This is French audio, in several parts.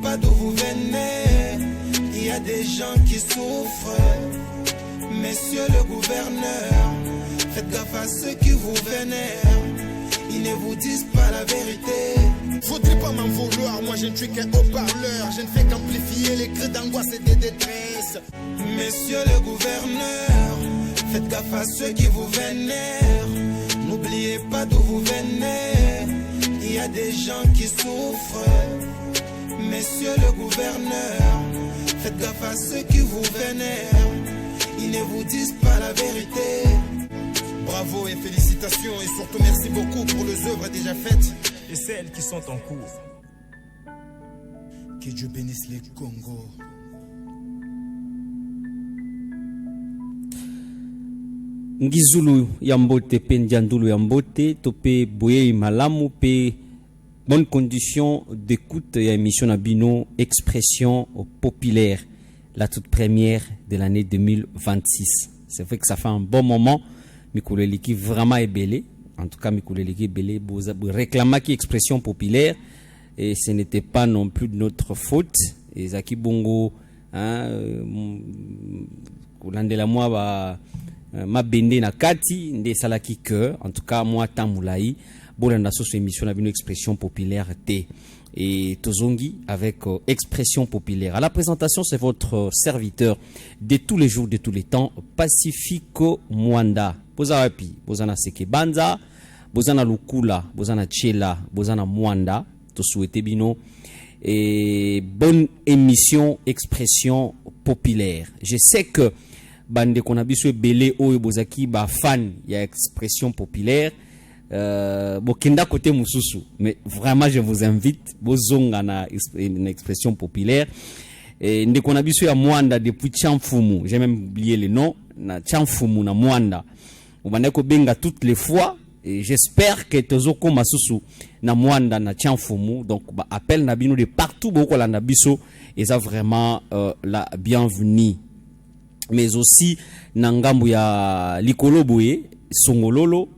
pas d'où vous venez. Il y a des gens qui souffrent. Messieurs le gouverneur, faites gaffe à ceux qui vous vénèrent. Ils ne vous disent pas la vérité. Faudrait pas m'en vouloir, moi je ne suis qu'un haut-parleur. Je ne fais qu'amplifier les cris d'angoisse et de détresse. Messieurs le gouverneur, faites gaffe à ceux qui vous vénèrent. N'oubliez pas d'où vous venez. Il y a des gens qui souffrent. Messieurs le gouverneur, faites gaffe à ceux qui vous vénèrent. Ils ne vous disent pas la vérité. Bravo et félicitations et surtout merci beaucoup pour les œuvres déjà faites et celles qui sont en cours. Que Dieu bénisse les Congo. Ngizulu yambote pe ndiandulu yambote tope boye malamu pe bonne condition d'écoute ya émission Nabino Expression populaire, la toute première de l'année 2026. C'est vrai que ça fait un bon moment. Mikoleliki vraiment est belé. En tout cas, Mikoleliki est belé. Réclama qui expression populaire. Et ce n'était pas non plus de notre faute. Et Zaki Bongo, Kulandela moi, ma bende na kati, nde salaki cœur. En tout cas, moi, Tamoulaï, Bolanda sur émission Nabino Expression populaire T. Et Tozongi avec expression populaire. À la présentation, c'est votre serviteur de tous les jours, de tous les temps, Pacifico Mwanda. Bozana pi, bozana seke banza, bozana lukula, bozana chela, bozana Mwanda. To souhaiter bino et bonne émission expression populaire. Je sais que bande konabiso belé o bozaki ba fan ya expression populaire. Bokenda côté mususu, mais vraiment je vous invite bozonga na une expression populaire et ndeko na biso ya Mwanda depuis Chamfumu, j'ai même oublié le nom na Chamfumu na Mwanda ubandeko benga toutes les fois et j'espère que tozoko masusu na Mwanda na Chamfumu, donc ba appel na bino de partout boko la na biso et ça vraiment la bienvenue, mais aussi na ngambu ya Likolo Boye Songololo,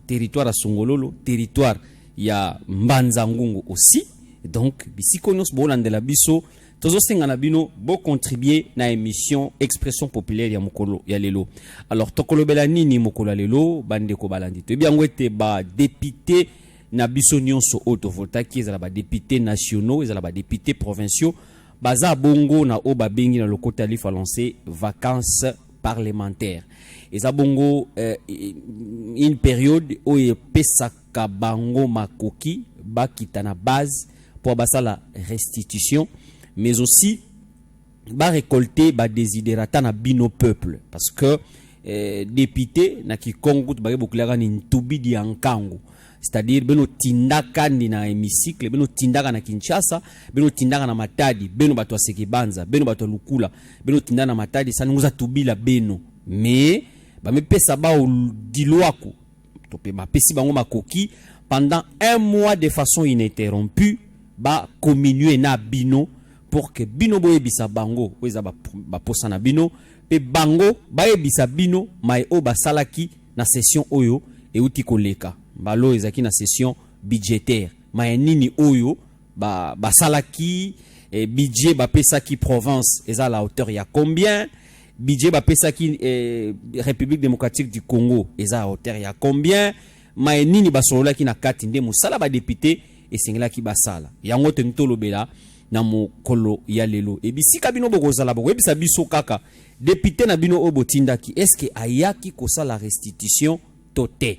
territoire à Songololo, territoire ya Mbanza Ngungu aussi. Donc bisikonos bolandela biso tozo senga na bino bo contribuer na émission expression populaire ya mokolo ya lelo. Alors tokolobela nini mokolo lelo bande ko balandi to bien ngwete ba député na biso nyonso auto votaki ezala ba députés nationaux ezala ba députés provinciaux baza bongo na o babengi na lokota lifa lancer vacances parlementaires. Eza bongo une période où il pesaka bango makoki bakita na base pour basala restitution, mais aussi ba récolter ba desiderata na bino peuple parce que député na ki Congo ba bokulaga ni ntubi di ankango, c'est-à-dire beno tindaka ni na hémicycle, beno tindaka na Kinshasa, beno tindaka na Matadi, beno bato seki banza, beno bato lukula, beno tindaka na Matadi ça nous a tubila beno, mais ba me pesa ba diloako topé ba pesi bango makoki pendant un mois de façon ininterrompue ba communier na bino pour que bino boye bisa bango weza ba posa na bino pe bango ba ebisa bino mai o ba salaki na session oyo e uti koleka balo ezaki na session budgétaire mai nini oyo ba salaki e budget ba pesa ki province eza la hauteur ya combien budget ba pesa ki République démocratique du Congo eza hauteur ya combien mai nini ba solola ki na kati nde musala ba député et singela ki basala yango te ntolobela na mokolo ya lelo e bisika bino bokozala boko ebisa biso kaka député na bino obotindaki est-ce que ayaki kosala restitution toté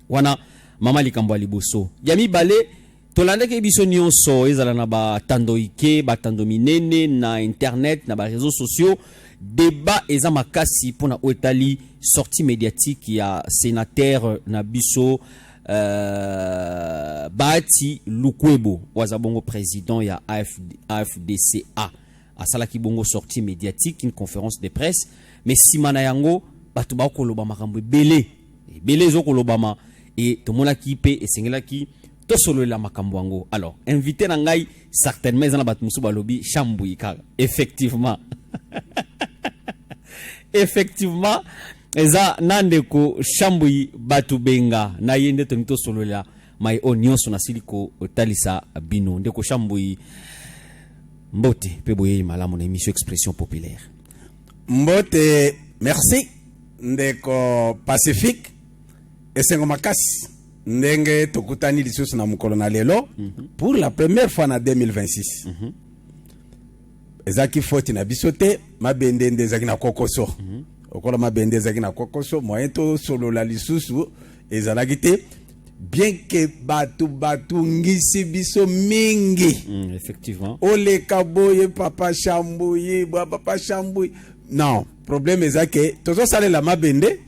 wana mama likambo ya liboso ya mibale tolandaki biso nyonso ezala na batando ike batando minene na internet na ba réseaux sociaux débat eza makasi pona otali sortie médiatique ya sénateur na biso Bati Lukwebo wazabongo président ya AFDCA asalaki bongo sortie médiatique une conférence de presse mais simana yango batu ba koloba makambo belé zo kolobama et tomona ki pe esengelaki to solo la makambo yango. Alors invité na ngai certainement ezana batu musu balobi Chambui kaka effectivement effectivement eza nandeko Chambui batu benga na yende tonito solo la mai onyoso na siliko talisa bino ndeko Chambui Mbote pe boye malamu na émission expression populaire. Mbote, merci. Ndeko Pacifique. Esengo makasi. Ndenge tokutani lisusu na mukolo na lelo. Pour la première fois en 2026. Ezaki foti na bisote. Mabende ndezaki na kokoso. Okola mabende ezaki na kokoso. Moyen to solo la lisusu. Ezalaki te. Bien que batu ngisi biso mingi. Effectivement. Ole kaboye papa chambouye, papa chambouye. Non, problème est que tozo sale la mabende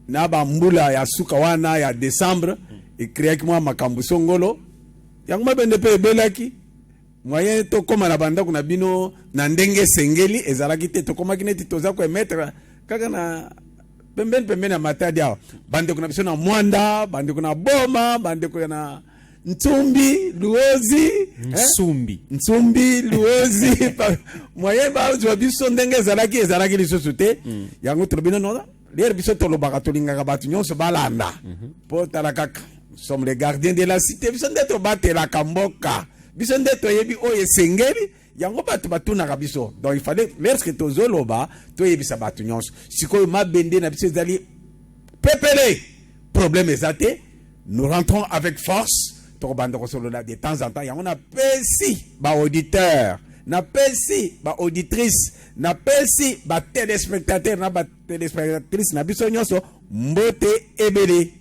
na ba mbula ya suka wana ya décembre et créé que moi makambu songolo. Yango mabende pe belaki. Moyen to koma na banda kuna bino na ndenge sengeli ezalaki te to koma kineti toza ko mettre kaka na pembeni na matadi hao bande kuna biso na mwanda bande kuna boma bande kuna ntsumbi luozi ntsumbi luozi moyen ba zo biso ndenge ezalaki lisusu te yango tribunal no les biso tolobaka tolingaka batu nyonso balanda po talakaka sommes les gardiens de la cité biso ndeto batelaka mboka biso ndeto yebi oye sengeli yango batu na biso. Donc il fallait lorsque tozoloba to yebisa batu nyonso sikoyo mabende na biso ezali pepele problème ezate nous rentrons avec force to bande ko solo là de temps en temps yango na pesi ba auditeur na pesi ba auditrice na pesi ba téléspectateur na ba téléspectatrice na biso nyonso mbote ebele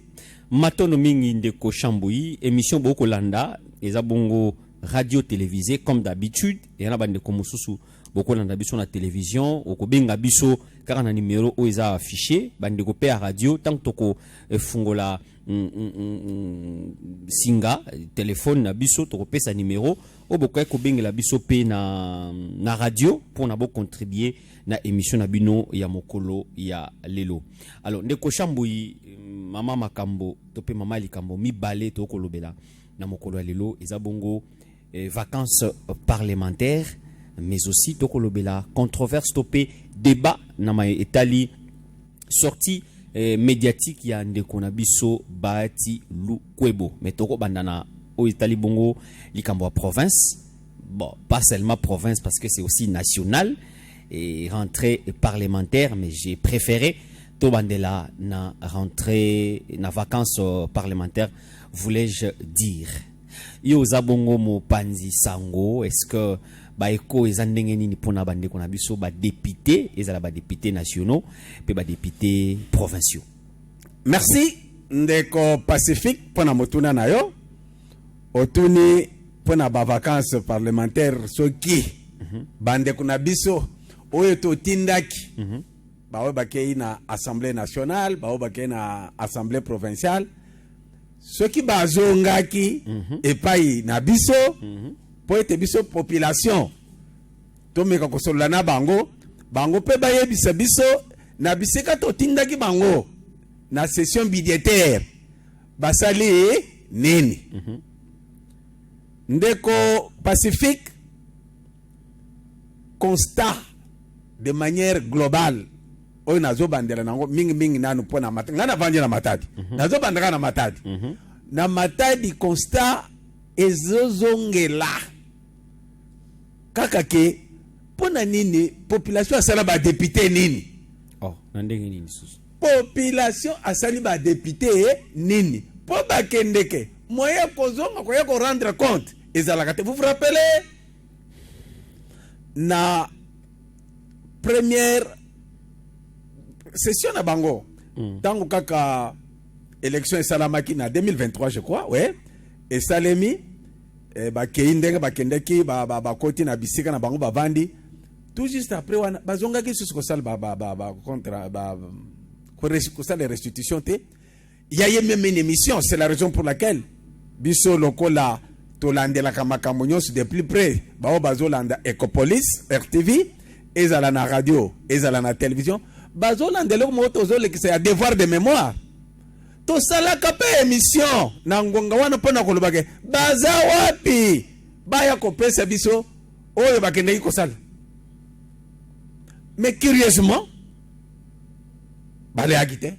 matono mingi ndeko Chambouyi émission boko landa eza bongo radio télévisée comme d'habitude et on a bande comme mususu beaucoup landa biso na télévision oko benga biso car na numéro o eza affiché bande ko pe à radio tant toko fungola singa téléphone na biso toko pe sa numéro o boko ko benga biso pe na radio pour na bo contribuer na émission na bino ya mokolo ya lelo. Alors ndeko Chambouyi mama makambo to pe mama likambo mi balé to kolobela na mokolo ya lelo eza bongo vacances parlementaires, mais aussi tokolobela controverse topé débat na ma etali sortie médiatique ya ndeko na biso Bahati Lukwebo mais toko bandana o etali bongo likambo ya province, bon pas seulement province parce que c'est aussi national et rentrée parlementaire, mais j'ai préféré to bandela na rentrée na vacances parlementaires voulais-je dire. Yo zabongo mo panzi sango est-ce que ba eko ezandenge nini pona bande kona biso ba député ezala ba députés nationaux pe ba députés provinciaux. Merci ndeko Pacifique pona motuna na yo otuni pona ba vacances parlementaires soki bande kona biso oyo to tindaki ba o bakei na assemblée nationale ba o bakei na assemblée provinciale ceux qui bazongaki epai na biso po ete biso population to meka kosolola na bango pe bayebisa biso na bisika to tindaki bango na session budgétaire basali nini ndeko Pacifique constat de manière globale oyo nazo bandela nango mingi nanu pona matadi ngana vanje na matadi nazo bandaka na matadi na matadi constat ezozongela kaka ke pona nini population asala ba député nini na ndenge nini susu population asali ba député nini po bakendeke moya kozonga koya ko rendre compte ezalaka te. Vous vous rappelez na première session na bango tango kaka élection esalamaki na 2023 je crois ouais et salemi bakei ndenge bakendeki bakoti na bisika na bango bavandi tout juste après wana bazongaki susu kosala contre kosala restitution te il y a même une émission. C'est la raison pour laquelle biso lokola tolandelaka makambo nyonso de plus près bao bazolanda Ecopolis RTV ezala na radio ezala na télévision bazolandela ko moto zolekisa ya devoir de mémoire to sala ka émission na ngonga wana pona kolobake baza wapi baya ko pesa biso oyo bakende ko sala. Mais curieusement bale agite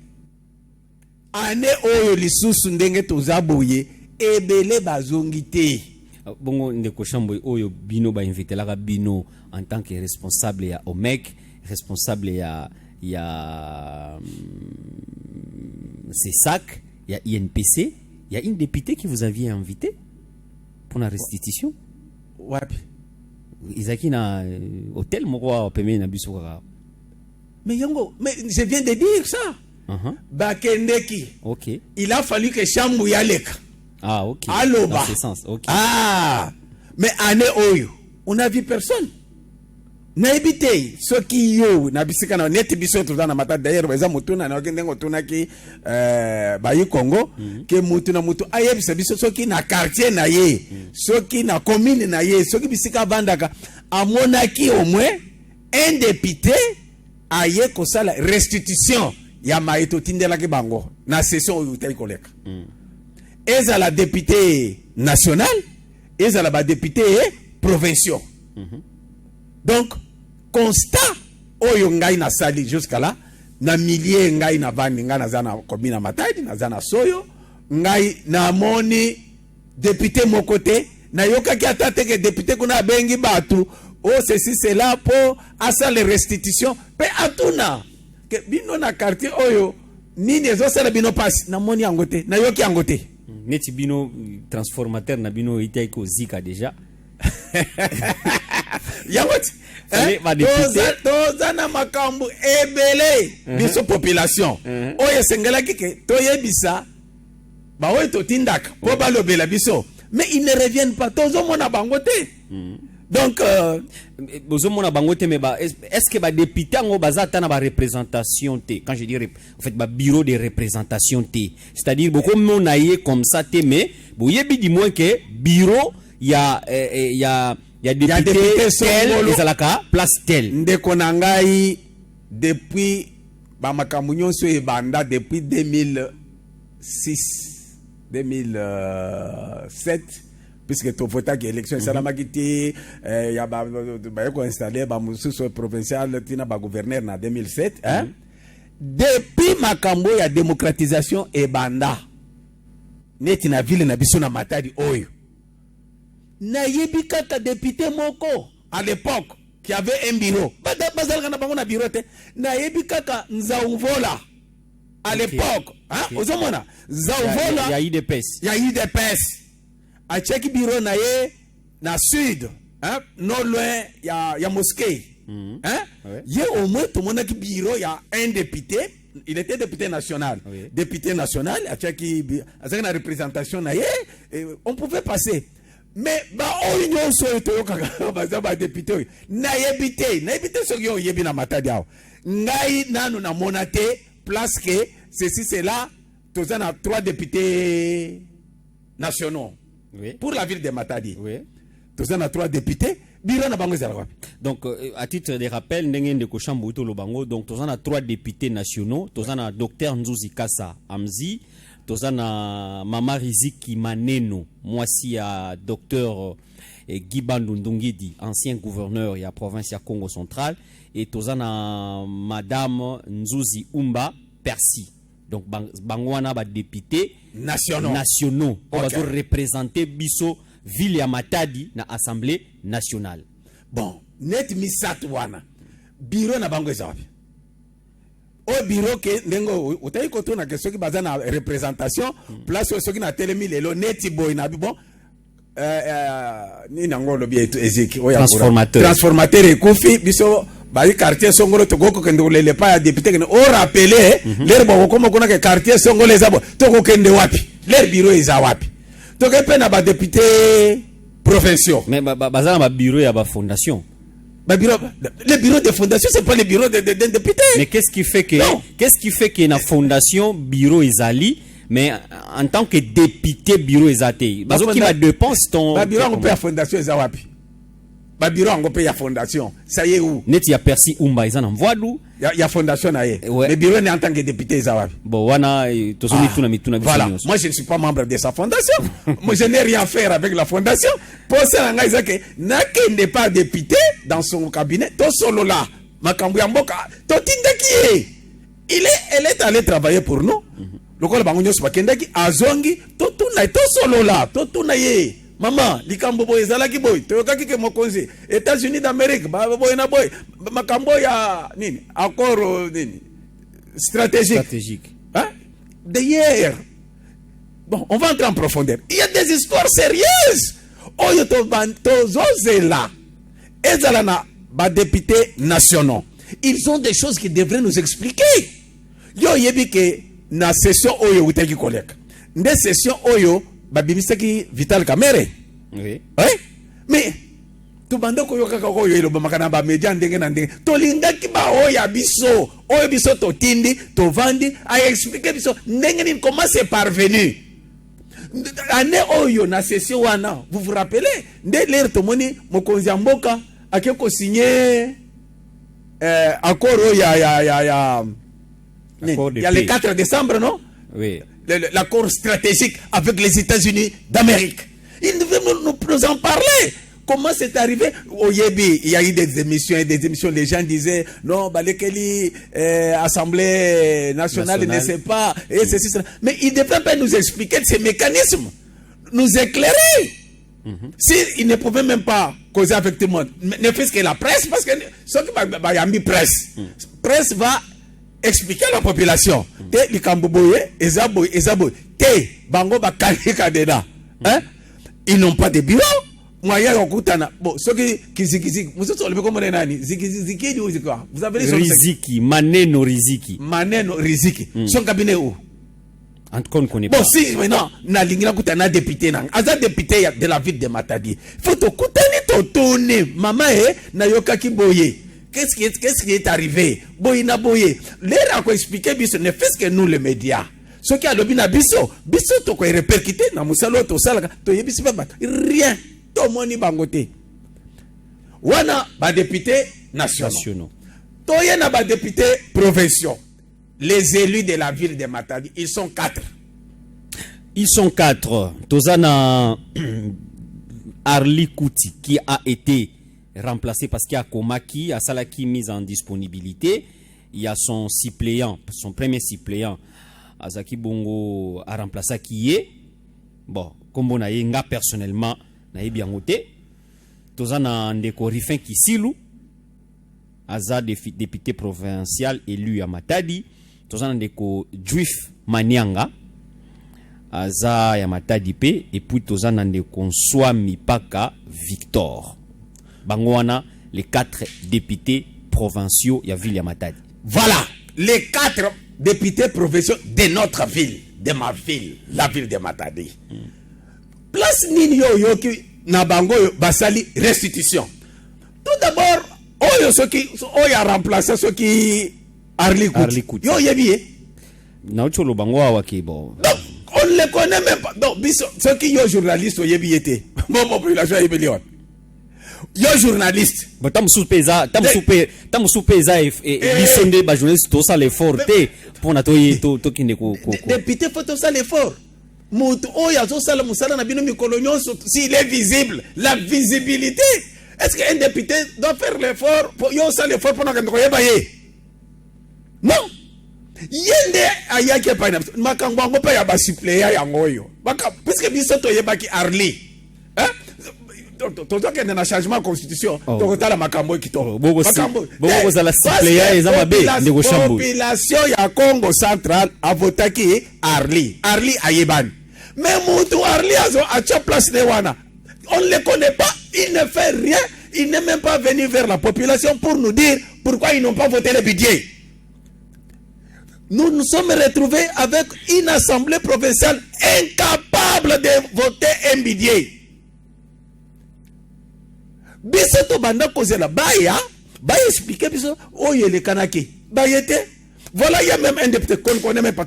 ane oyo lisusu ndenge tozaboye ebele bazongite bongo ndeko Chambo oyo bino ba invité la bino en tant que responsable ya OMEC, responsable ya CESAC, il y a INPC, il y a une députée qui vous aviez invité pour la restitution. Wapi. Isaki na hôtel moko pemé na biso kaka. Mais yango, mais je viens de dire ça. Bakendeki. OK. Il a fallu que Chambu yaleka. Ah, OK. Aloba. Dans ce sens. OK. Ah, mais année oyo, on n'a vu personne. Na ebite soki yo na bisika na net biso to na mata d'ailleurs beza mutuna na okende ngotuna ki bayi Congo ke mutuna mutu ayebisa biso soki na quartier na ye soki na commune na ye soki bisika bandaka amonaki au moins un député aye kosala restitution ya maito tindela ke bango na session oyo tayi koleka eza la député national eza la ba député provinciaux. Donc, constat oyo ngai na sali jusqu'à là, na milliers ngai na vandi ngai na zana commune Matadi, na zana Soyo, ngai na moni député mon côté, na yoka ki atate ke député kuna bengi batu, oh ceci c'est là pour asa les restitutions, pe atuna ke bino na quartier oyo nini ezosala bino passe na moni angote, na yoki angote. Neti bino transformateur na bino ite ko zika déjà. Yawati toza na makambo ebele biso population oyo sengelaki ke toyebisa baoyo totindaka po balobela biso mais ils ne reviennent pas tozomona bango te. Donc bozomona bango te mais est-ce que ba député ngo baza ta na ba représentation te quand je dis en fait ba bureau de représentation te c'est-à-dire beaucoup mona yé comme ça te mais boyebi di moins que bureau il y a député tel les alaka place tel ndeko na ngai depuis ba makambo nyonso e banda depuis 2007 puisque to vota ki élection salamaki te ya ba ko installer ba mususu provincial tina ba gouverneur na 2007 hein depuis makambo ya démocratisation e banda neti na ville na biso na Matadi oyo na yebi kaka député moko à l'époque qui avait un bureau bazalaka na bango na bureau te na yebi kaka Nzauvola à l'époque hein ozomona Nzauvola ya IDPS a cheki bureau na ye na sud hein non loin ya mosquée hein ye au moins tout monde qui bureau ya un député. Il était député national. Oui. Député national a cheki avec la représentation na ye on pouvait passer. Mais ba oyo so to kaka ba député na yebite so yo yebi na Matadi awo ngai nanu na monate place que ceci c'est là tous en a 3 députés nationaux. Oui. Pour la ville de Matadi. Oui. Tous en a 3 députés biro na bango zala. Donc à titre de rappel ndenge ndeko Chambo to lo bango donc tous en a 3 députés nationaux, tous en a docteur Nzuzi Kassa Amzi, tozana Mama Riziki Maneno mwasi ya docteur Guy Bandou Ndongidi ancien gouverneur ya province ya Congo central et tozana madame Nzuzi Umba Persi donc bangwana ba député nationaux pour représenter biso ville ya Matadi na assemblée nationale. Bon net misat wana bureau na bango ezabi au bureau que ndengo utayi koto na question ki baza na représentation place soki na telemi lelo neti boy na bon ni nangolo bi ezeki oya transformateur ekufi biso bali quartier songolo to goko kende olele pa ya député kende o rappeler l'air bo koma kuna ke quartier songolo ezabo to ko kende wapi l'air bureau eza wapi to ke pena ba député provinciaux mais baza na ba bureau ya ba fondation. Les bureaux de fondation, c'est pas les bureaux de députés. Mais qu'est-ce qui fait que la fondation bureau Ezali, mais en tant que député bureau Ezate, parce qu'il va dépenser ton. Bureau on peut la fondation Ezawapi. Bureau on peut la fondation. Ça y est où? Net ya Persi Umba Ezan en Voadou. Ya fondation na ye. Le bureau n'est en tant que député Ezawapi. Bon wana tozoni tuna. Voilà. Moi je ne suis pas membre de sa fondation. Moi je n'ai rien à faire avec la fondation. Pour ça nga izake nake n'est pas député dans son cabinet. To solo là. Makambu ya mboka. To tindaki. Elle est allée travailler pour nous. Le col bango nyos bakendaki azongi to tuna to solo là. To tuna ye. Maman, likambo boy zalaki boy. Toyokaki ke mokonzi. États-Unis d'Amérique, ba boy na boy. Makambo ya nini? Accord nini? Stratégique. Hein? D'ailleurs, bon, on va entrer en profondeur. Il y a des histoires sérieuses. Oyo tozozela. Ezalana ba députés nationaux. Ils ont des choses qui devraient nous expliquer. Yo yebi ke na session oyo utaki koleka. Nde session oyo babibisaki Vital Kamerhe. Oui. Ouais? Mais tout bande ko yoka ko yo elo makana ba media ndenge na ndenge. To lingaki ba oya biso, oyo biso to tindi, to vandi, a expliquer biso ndenge ni comment c'est parvenu. Année oyo na session wana, vous vous rappelez? Nde l'air to moni mokonzi mboka akeko signer accord ya le 4 décembre, non? Oui. L'accord stratégique avec les États-Unis d'Amérique. Il devait nous en parler. Comment c'est arrivé? Au Yébi, il y a eu des émissions, les gens disaient non, Balekeli, Assemblée nationale ne sait pas, et c'est ça. Mais il ne devait pas nous expliquer ces mécanismes, nous éclairer. Si il ne pouvait même pas causer avec tout le monde, ne fût-ce que la presse, parce que ce qui va mis presse, presse va expliquer à la population. Te likamboboye, ezaboy, te bango ba kalika deda. Hein? Ils n'ont pas de bureau. Moyen okutana. Bon, ce qui ziki, vous êtes le comment nani? Ziki du quoi? Vous avez les Riziki, Maneno Riziki. Maneno Riziki. Son cabinet où? En tout cas, on ne connaît pas. Bon, si maintenant, na lingina kutana député nang. Aza député de la ville de Matadi. Faut to kutani to tourner. Maman na yokaki boye. Qu'est-ce qui est arrivé? Boyina boye. L'air a expliqué biso ne fait que nous les médias. Ce qui a le bina biso to ko répercuté na musalo to sala to yebisi ba rien. To moni bangote. Wana ba député nationaux. To yena ba député provinciaux. Les élus de la ville de Matadi, ils sont 4. Ils sont 4. Tozana Arli Kouti qui a été remplacé parce qu'il y a Komaki, a Salaki mise en disponibilité. Il y a son suppléant, son premier suppléant, Azaki Bongo a remplacé qui est. Bon, comme on a nga personnellement, na bien noté. Tozana Ndeko Rifin Kisilu, Aza député provincial élu à Matadi. Tozana Ndeko Juif Manianga, Aza ya Matadi P. Et puis Tozana Ndeko Swami Paka Victor. Bangwana, les 4 députés provinciaux ya ville ya Matadi. Voilà, les 4 députés provinciaux de notre ville, de ma ville, la ville de Matadi. Place nini yo ki na bango basali restitution. Tout d'abord, oyo a remplacé ceux qui Arli Kouti. Yo yebi na ocholo bango wa bon. Donc, on ne les connaît même pas. Donc, ceux qui yo journalistes yo yebi été. Bon population yebi lion. Yo journaliste. But tam soupe eza et bisonde ba journaliste to ça l'effort té pour na to kinde ko. Député faut to ça l'effort. Mutu oya zo sala musala na bino mikolo nyonso s'il est visible, la visibilité. Est-ce qu'un député doit faire l'effort pour yo ça l'effort pour na ko yeba ye? Non. Yende ayake pa na makango ngo pa ya ba suppléant ya ngoyo. Baka puisque biso to yeba ki Arli. Hein? Toto kende na changement de constitution to tala makambo kitoko bogo za la suppléant eza mabe ndeko shambo population ya Congo central a votaki Arli ayebani mais mutu Arli azo a place de wana on ne le connaît pas, il ne fait rien, il n'est même pas venu vers la population pour nous dire pourquoi ils n'ont pas voté le budget. Nous nous sommes retrouvés avec une assemblée provinciale incapable de voter un budget. Biso to banda kozela baya expliquer biso oye le kanaki bayete. Voilà, il y a même un député qu'on connaît même pas.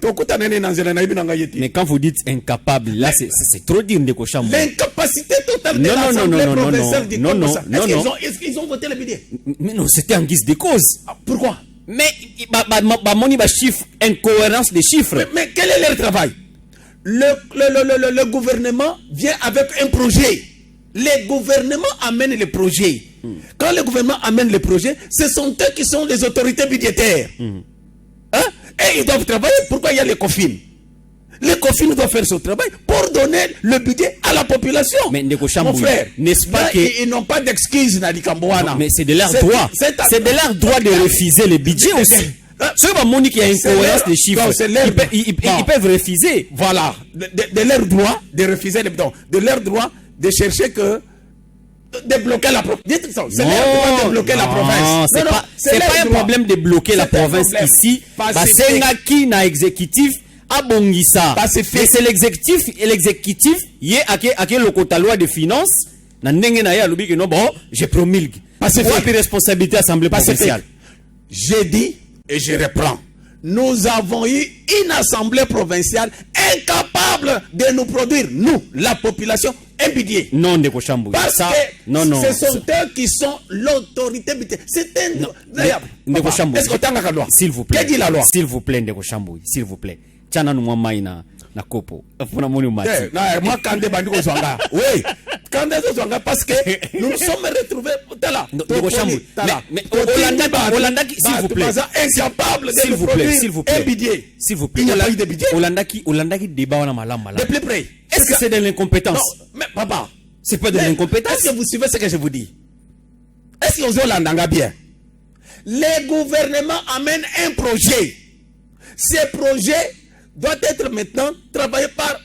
Mais quand vous dites incapable, là c'est trop dire Ndeko Shambo. L'incapacité totale de l'Assemblée provinciale du Congo. Est-ce qu'ils ont voté le budget? Mais non, c'était en guise de cause. Pourquoi? Mais chiffre, incohérence des chiffres. Mais quel est leur travail? Le gouvernement vient avec un projet. Le gouvernement amène le projet. Quand le gouvernement amène le projet, ce sont eux qui sont les autorités budgétaires. Hein? Et ils doivent travailler. Pourquoi il y a les confines? Les COFIN doivent faire ce travail pour donner le budget à la population. Mais Ndeko mon Chambouy, frère, n'est-ce pas là, que... ils n'ont pas d'excuses, Nadikambouana. Mais c'est de leur droit. C'est de leur droit de refuser les budgets aussi. Ceux qui montrent qu'il y a une cohérence des chiffres, ils peuvent refuser. Voilà, de leur droit de refuser les bidons, de leur droit de chercher que débloquer la province. C'est leur droit de débloquer la province. C'est pas un problème de bloquer la province ici. C'est qui na exécutif abongisa. Mais c'est l'exécutif et l'exécutif y est à le quota loi de finances. Na ndenge na ya lobi que non bon, je promulgue. C'est pas une responsabilité assemblée provinciale. J'ai dit et je reprends. Nous avons eu une assemblée provinciale incapable de nous produire, nous, la population, un budget. Non, Ndeko Chambouy. Parce que ce sont eux qui sont l'autorité budgétaire. C'est un... Ndeko Chambouy. Est-ce que tu as la loi? S'il vous plaît. Qu'est-ce dit la loi? S'il vous plaît, Ndeko Chambouy. S'il vous plaît. Tiana nous maina na kopo. Funa moni mati. Moi quand des bandits Zwanga. Oui. Quand des Zwanga parce que nous nous sommes retrouvés là. Ndeko Chambouy. Mais Hollanda s'il vous plaît. Incapable de nous produire un budget. S'il vous plaît. Il n'y a pas eu de budget. Hollanda qui débat wana malam. De plus près. Est-ce que c'est de l'incompétence? Non, mais papa, c'est pas de l'incompétence. Est-ce que vous suivez ce que je vous dis? Est-ce que vous Hollanda bien? Les gouvernements amènent un projet. Ces projets doit être maintenant travaillé par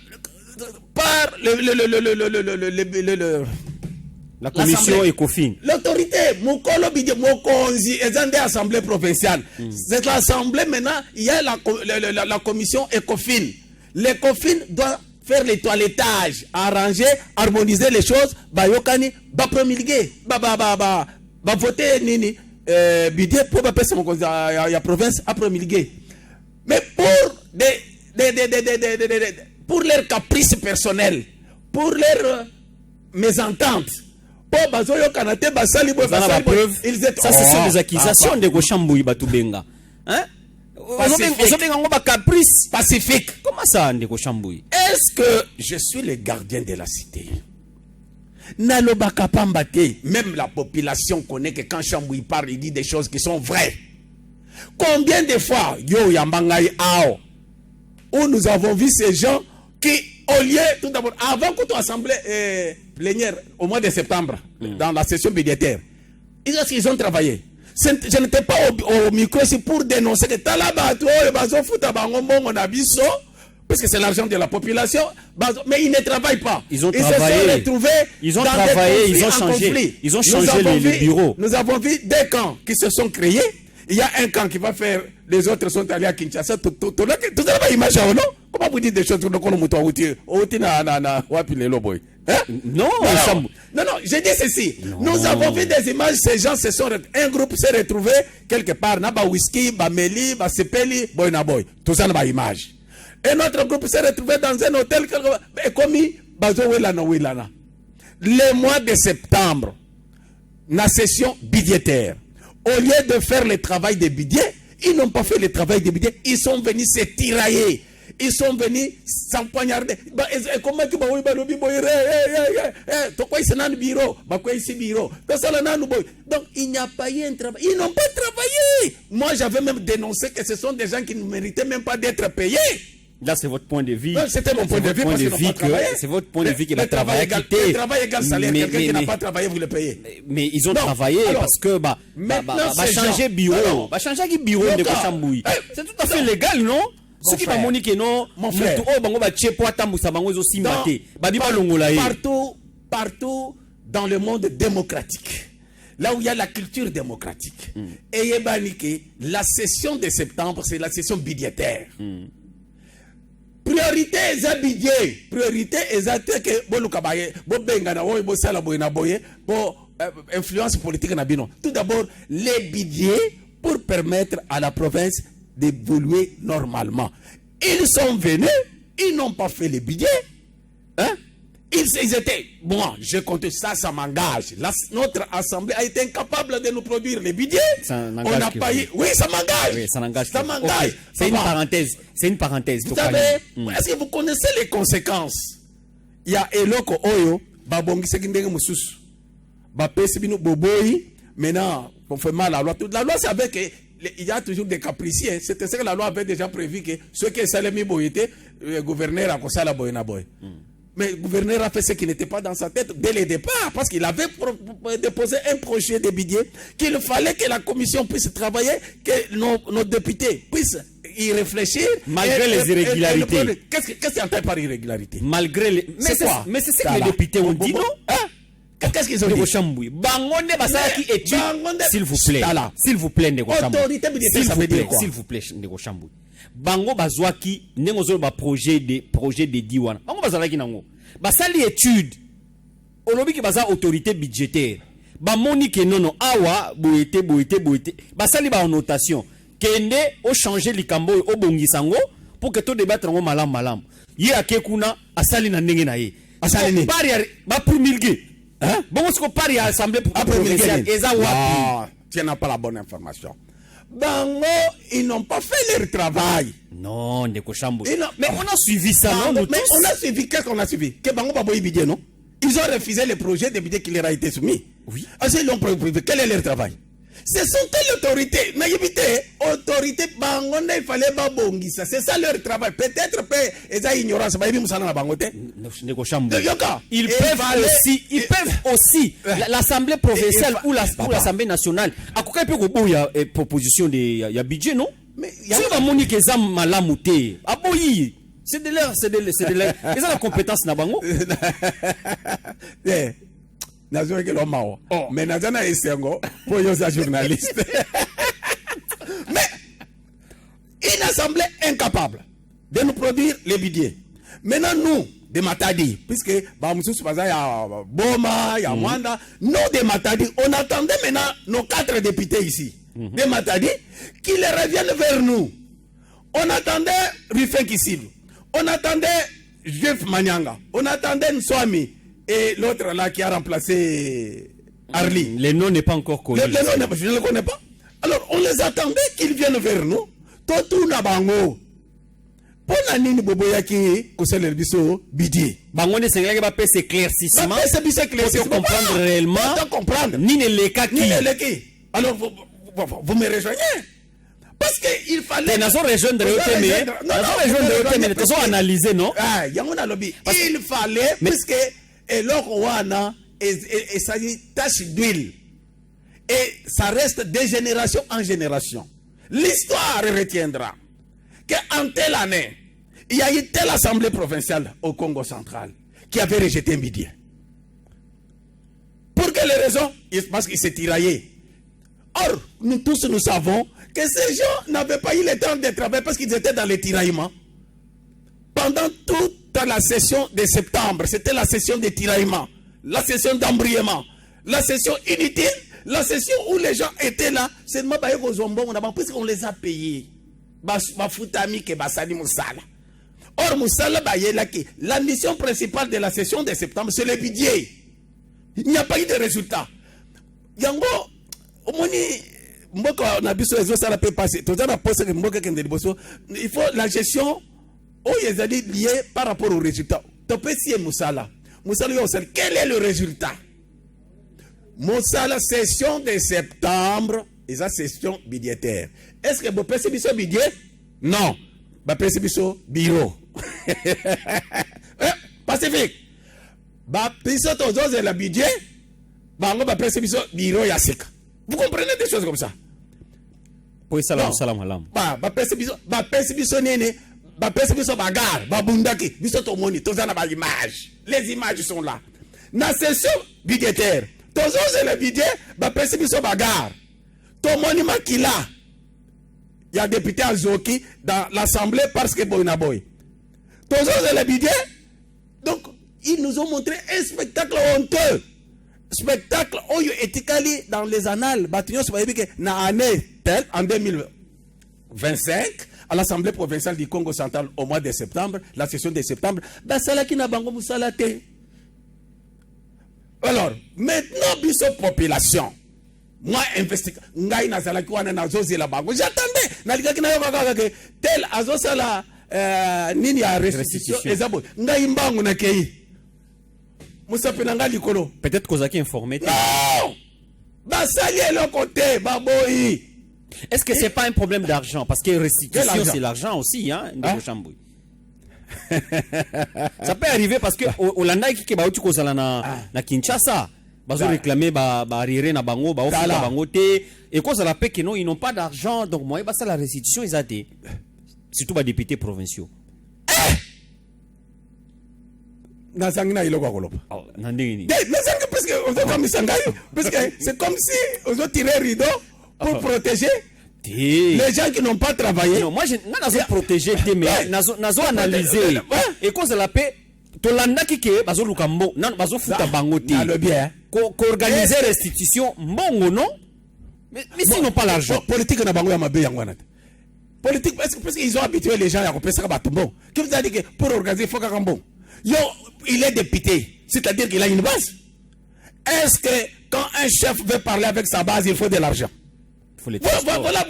la commission ECOFIN. L'autorité, Mokolo Bidje, Mokonzi, Ezande Assemblée provinciale. C'est l'Assemblée maintenant, il y a la commission ECOFIN. L'ECOFIN doit faire les toilettage, arranger, harmoniser les choses, Bayokani, promulguer, voter Nini, budget pour la province à promulguer. Mais pour leurs caprices personnels, pour leurs mésententes, pour ça ce sont des accusations de Chambouy Batubenga. Hein? Caprice pacifique. Comment ça, Ndeko Chambouy? Est-ce que je suis le gardien de la cité? Même la population connaît que quand Chambouy parle, il dit des choses qui sont vraies. Combien de fois, où nous avons vu ces gens qui, au lieu, tout d'abord, avant que l'Assemblée plénière, au mois de septembre, dans la session budgétaire, ils ont travaillé. Je n'étais pas au micro ici pour dénoncer que parce que c'est l'argent de la population, mais ils ne travaillent pas. Ils ont travaillé. Ils ont travaillé, ils ont changé. Ils ont changé les bureaux. Nous avons vu des camps qui se sont créés. Il y a un camp qui va faire, les autres sont allés à Kinshasa. Tout le monde va imaginer, non? Comment vous dites des choses sur le Non, je dis ceci. Nous avons vu des images, ces gens se sont, un groupe s'est retrouvé quelque part, na ba whisky, ba meli, ba sepeli, boy na boy. Tout ça, na image. Un autre groupe s'est retrouvé dans un hôtel, et comme le mois de septembre, la session budgétaire, au lieu de faire le travail des budgets, ils n'ont pas fait le travail des budgets. Ils sont venus se tirailler. Ils sont venus s'empoignarder. Comment tu vas donc il n'y a pas eu un travail. Ils n'ont pas travaillé. Moi j'avais même dénoncé que ce sont des gens qui ne méritaient même pas d'être payés. Là, c'est votre point de vue. C'était mon point de vue parce qu'ils n'ont pas travaillé. C'est votre point de vue qui va travailler. Le travail égal salaire. Quelqu'un qui n'a pas travaillé, vous le payez. Mais ils ont travaillé parce que changer bureau. Changer bureau de Chambouy. C'est tout à fait légal, non? Ce qui va moniquer, non? Mon frère. Partout dans le monde démocratique, là où il y a la culture démocratique, et la session de septembre, c'est la session budgétaire. Priorité est budget. Priorité est que influence politique. Tout d'abord, les budgets pour permettre à la province d'évoluer normalement. Ils sont venus, ils n'ont pas fait les budgets. Hein? Ils étaient, moi, je compte ça m'engage. Notre assemblée a été incapable de nous produire les budgets. On n'a pas eu. Oui, ça m'engage. Oui, ça m'engage. Ça m'engage. Okay. C'est une parenthèse. C'est une parenthèse. Vous savez, est-ce que vous connaissez les conséquences? Il y a Eloko Oyo, Babongi Sekindenge Moussous. Bapé Sibino Boboyi, maintenant, conformément à la loi. La loi, c'est avec il y a toujours des capriciers. C'était ce que la loi avait déjà prévu, que ceux qui Salemi Boyete, le gouverneur a commencé à la Boyena Boy. Mais le gouverneur a fait ce qui n'était pas dans sa tête dès le départ, parce qu'il avait déposé un projet de budget qu'il fallait que la commission puisse travailler, que nos députés puissent y réfléchir. Malgré les irrégularités. Qu'est-ce qu'il entend par irrégularité? Malgré les... C'est quoi? Mais c'est ce que les députés ont dit, non? Qu'est-ce qu'ils ont dit? Chambouille. Bangonde Basaki étude. S'il vous plaît. S'il vous plaît, Nego Chambouille. Autorité budgétaire, ça veut dire quoi? S'il vous plaît, Nego Chambouille. Bango Bazwaki, Nengozo ba projet de Diwana. Bango Bazalaki nango. Basali étude. Olobi ki baza autorité budgétaire. Ba monique non awa boete. Basali ba notation. Kende o changer likambo o bongisango pour que to débattre ngo malam. Ye akekuna asali na ndenge na ye. Asali ni. Bari ba promulguer. Hein? Bon, ce qu'on parle à l'Assemblée provinciale, tu n'as pas la bonne information. Bango, ils n'ont pas fait leur travail. Non, Ndeko Chambou. Mais on a suivi ça, non? Mais on a suivi, qu'est-ce qu'on a suivi? Que Bango Baboy Bidje, non? Ils ont refusé le projet de budget qui leur a été soumis. Oui. Alors, ils l'ont prouvé. Quel est leur travail? Ce sont quelle autorité? Autorité, Bangonde, il fallait babongisa. C'est ça leur travail. Peut-être, ils ont ignorance. Ils peuvent aussi, l'Assemblée provinciale ou l'Assemblée nationale, à quoi il y a une proposition de budget, non? Mais il y a Monique Ezam Malamouté. Aboyi. C'est de leur. Ils ont la compétence, Nabango. Nazon que l'homme mais Nazana est sengo pour les journalistes. Mais une assemblée incapable de nous produire les budgets. Maintenant nous de Matadi, puisque Bamoussous Baza ya Boma, ya Mwanda, nous de Matadi, on attendait maintenant nos 4 députés ici de Matadi qu'ils reviennent vers nous. On attendait Rufin Kissilu, on attendait Jeff Manyanga, on attendait Nswami. Et l'autre là qui a remplacé Arli. Le nom n'est pas encore connu. Le nom, je ne le connais pas. Alors on les attendait qu'ils viennent vers nous. Totu Nabango. Pour la nini boboyaki, kosel elbiso bidi. Bango ne s'engage pas ces éclaircissements. Pour comprendre réellement. Comprendre. Ni les cas qui. Alors vous me rejoignez. Parce qu'il fallait. Les nations rejoindre les analyser, non? Ah, il fallait, puisque. Et l'Orwana, et ça dit tache d'huile. Et ça reste de génération en génération. L'histoire retiendra qu'en telle année, il y a eu telle assemblée provinciale au Congo central qui avait rejeté un budget. Pour quelle raison? Parce qu'il s'est tiraillé. Or, nous tous nous savons que ces gens n'avaient pas eu le temps de travailler parce qu'ils étaient dans le tiraillement. Pendant toute la session de septembre, c'était la session de tiraillement, la session d'embrayement, la session inutile, la session où les gens étaient là, seulement puisqu'on les a payés. Or, la mission principale de la session de septembre, c'est le budget. Il n'y a pas eu de résultat. Yango, il faut la gestion. Oh, ils ont dit lié par rapport au résultat. Moussala, quel est le résultat? Moussala, session de septembre, ils ont session budgétaire. Est-ce que vous pensez que c'est budget? Non. Vous pensez que c'est bureau. Pacifique. Vous pensez que c'est le budget? Vous pensez que c'est bureau Yassik. Vous comprenez des choses comme ça? Oui, salam, salam, salam. Vous pensez que c'est bapesi biso bagar babundaki biso to moni tozana ba image, les images sont là na session budgétaire tozo le budget bapesi biso bagar to moni makila ya député Azoki dans l'assemblée parce que boy na boy tozo le budget. Donc ils nous ont montré un spectacle honteux, spectacle oyo etikali dans les annales batignon so bayebi que na année telle en 2025 à l'Assemblée provinciale du Congo central au mois de septembre, la session de septembre, alors, maintenant, biso population, moi, j'attendais, tel azosala, nini a restitution, peut-être Kozaki informé. Non! Basali est le côté, baboyi. Est-ce que c'est pas un problème d'argent? Parce que restitution, l'argent? c'est l'argent aussi, hein, Ndeko Chambouy. Ça peut arriver parce que Hollanda qui ba uti kozala na Kinshasa, bazo réclamer ba rire na bango, ba ofika bango te, et kozala pe que non, ils n'ont pas d'argent, donc moi ba ça la restitution ils a été surtout ba députés provinciaux. Nazangina iloko kolopa. Na ndenge ni. Nazanga parce que on doit misangai parce que c'est comme si on doit tirer rideau pour protéger les gens qui n'ont pas travaillé. Non, moi je n'ai protéger mais nazo analyser et cause la paix to landa kike bazo lukambo nan bazo futa bango te ko organiser restitution mbongo non mais sinon pas l'argent politique na bango ya mabe yango na politique parce qu'ils ont habitué les gens à repasser ka batumbo qui vous a dit que pour organiser il faut ka kambo yo il est député c'est-à-dire qu'il a une base. Est-ce que quand un chef veut parler avec sa base il faut de l'argent? Voilà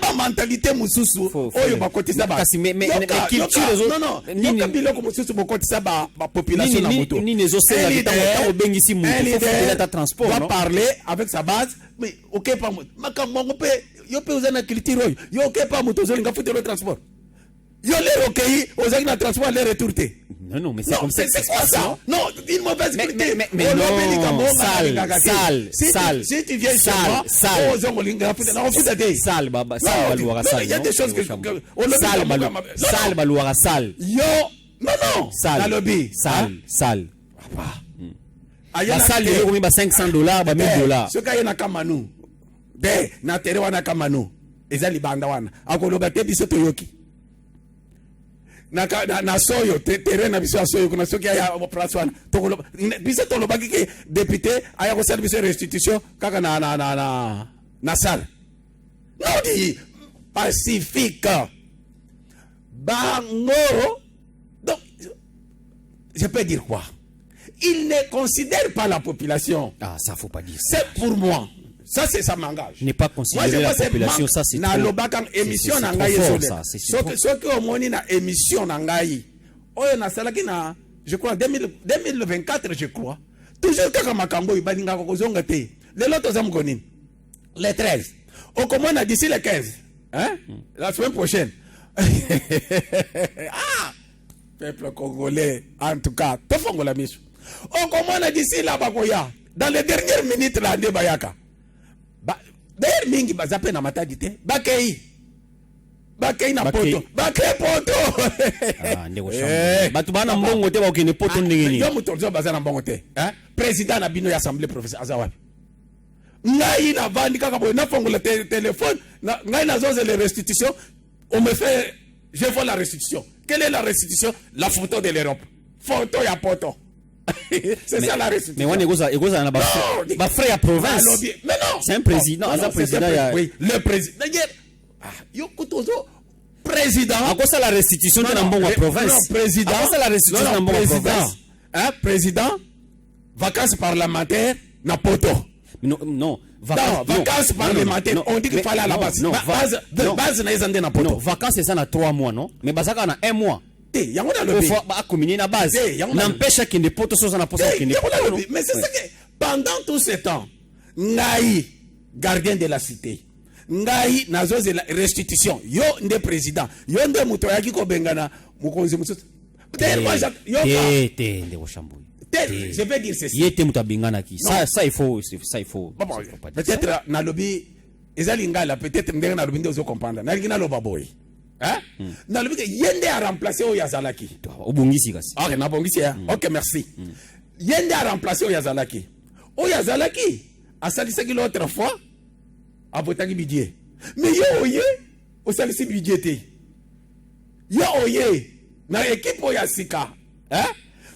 la mentalité mususu oyo bakotisa ba mais culture non ni kabilo ko mususu bakotisa ba population na moto ni nezo sela bitamo bengisi mutu faut ta transport va parler avec sa base mais OK pas makambo pe yo pe uzana culture oyo yo OK pas moto zo linga fuite le transport yo les recueilli aux na transport les retourter. Non, mais c'est comme ça. C'est quoi ça? Non, une mauvaise critique. Mais non, sale. Si tu viens chez moi, sale, baba, sale, balouara, sale. Il y a des choses que sale, balouara, sale. Yo, non, sale, lobby, sale. La salle, il y a $500, $1000. Ce gars, il y a Kamanu. De, na tere wana Kamanu. Ezali banda wana. Akoloba te biso toyoki. Na soyo terrain na biso soyo kuna soki ya place wana tokolo biso toloba ki député aya ko service restitution kaka na salle non dit pacifique bangoro. Donc je peux dire quoi? Il ne considère pas la population. Ah, ça faut pas dire. C'est pour moi. Ça, c'est ça m'engage. Ne pas considérer la population, ça c'est trop. Émission na ngai ça. Ce que au moni na émission na ngai. Oyo na salaki na je crois 2024 je crois. Toujours kaka makambo ibaninga ko zonga te. Le loto zamgonini. Le 13. Au comment d'ici le 15. Hein? La semaine prochaine. Ah! Peuple congolais en tout cas, to fongola miso. Au comment d'ici là bakoya. Dans les dernières minutes là de bayaka. D'ailleurs mingi bazape na matadi te bakei na poto ah ndeko shamba batu bana mbongo te bakene poto ndenge ni yo mutozo bazana mbongo te hein président na bino ya assemblée professeur azawapi ngai na vandi kaka boy na fongola téléphone ngai na zoze les restitutions on me fait je vois la restitution. Quelle est la restitution? La photo de l'Europe, photo ya poto. C'est ça la restitution. Mais on est na ba frère à province. Mais non. C'est un président, un président oui, le président. Yo kutozo président. À quoi ça la restitution de la province? Non, président. À quoi ça la restitution de la province? Hein, président. Vacances parlementaires na poto. Non, vacances parlementaires. On dit qu'il fallait à la base. Base na ezande na poto. Non, vacances c'est ça na 3 mois, non? Mais basaka na 1 mois. Yango na lobi. Faut ba communier na base. N'empêche qu'il ne poto so na poto qu'il ne poto. Mais c'est ça que pendant tout ce temps, ngai gardien de la cité. Ngai nazo de la restitution. Yo nde président. Yo nde muto yaki ko bengana mukonzi mususu. Peut-être moi ndeko Chambouy. Je vais dire ceci. Yete mutabingana ki. Ça il faut peut-être na lobby ezali ngala peut-être ndenge na lobby ndezo comprendre. Na lingina loba boy. Hein? Na lobby yende a remplacer Oyazalaki. Obongisi kasi. Ah, na bongisi ya. OK, merci. Yende a remplacer Oyazalaki. Oyazalaki a salisaki l'autre fois a voté budget. Mais yo oye o salisi budget te. Yo oye na équipe Oyasika. Hein?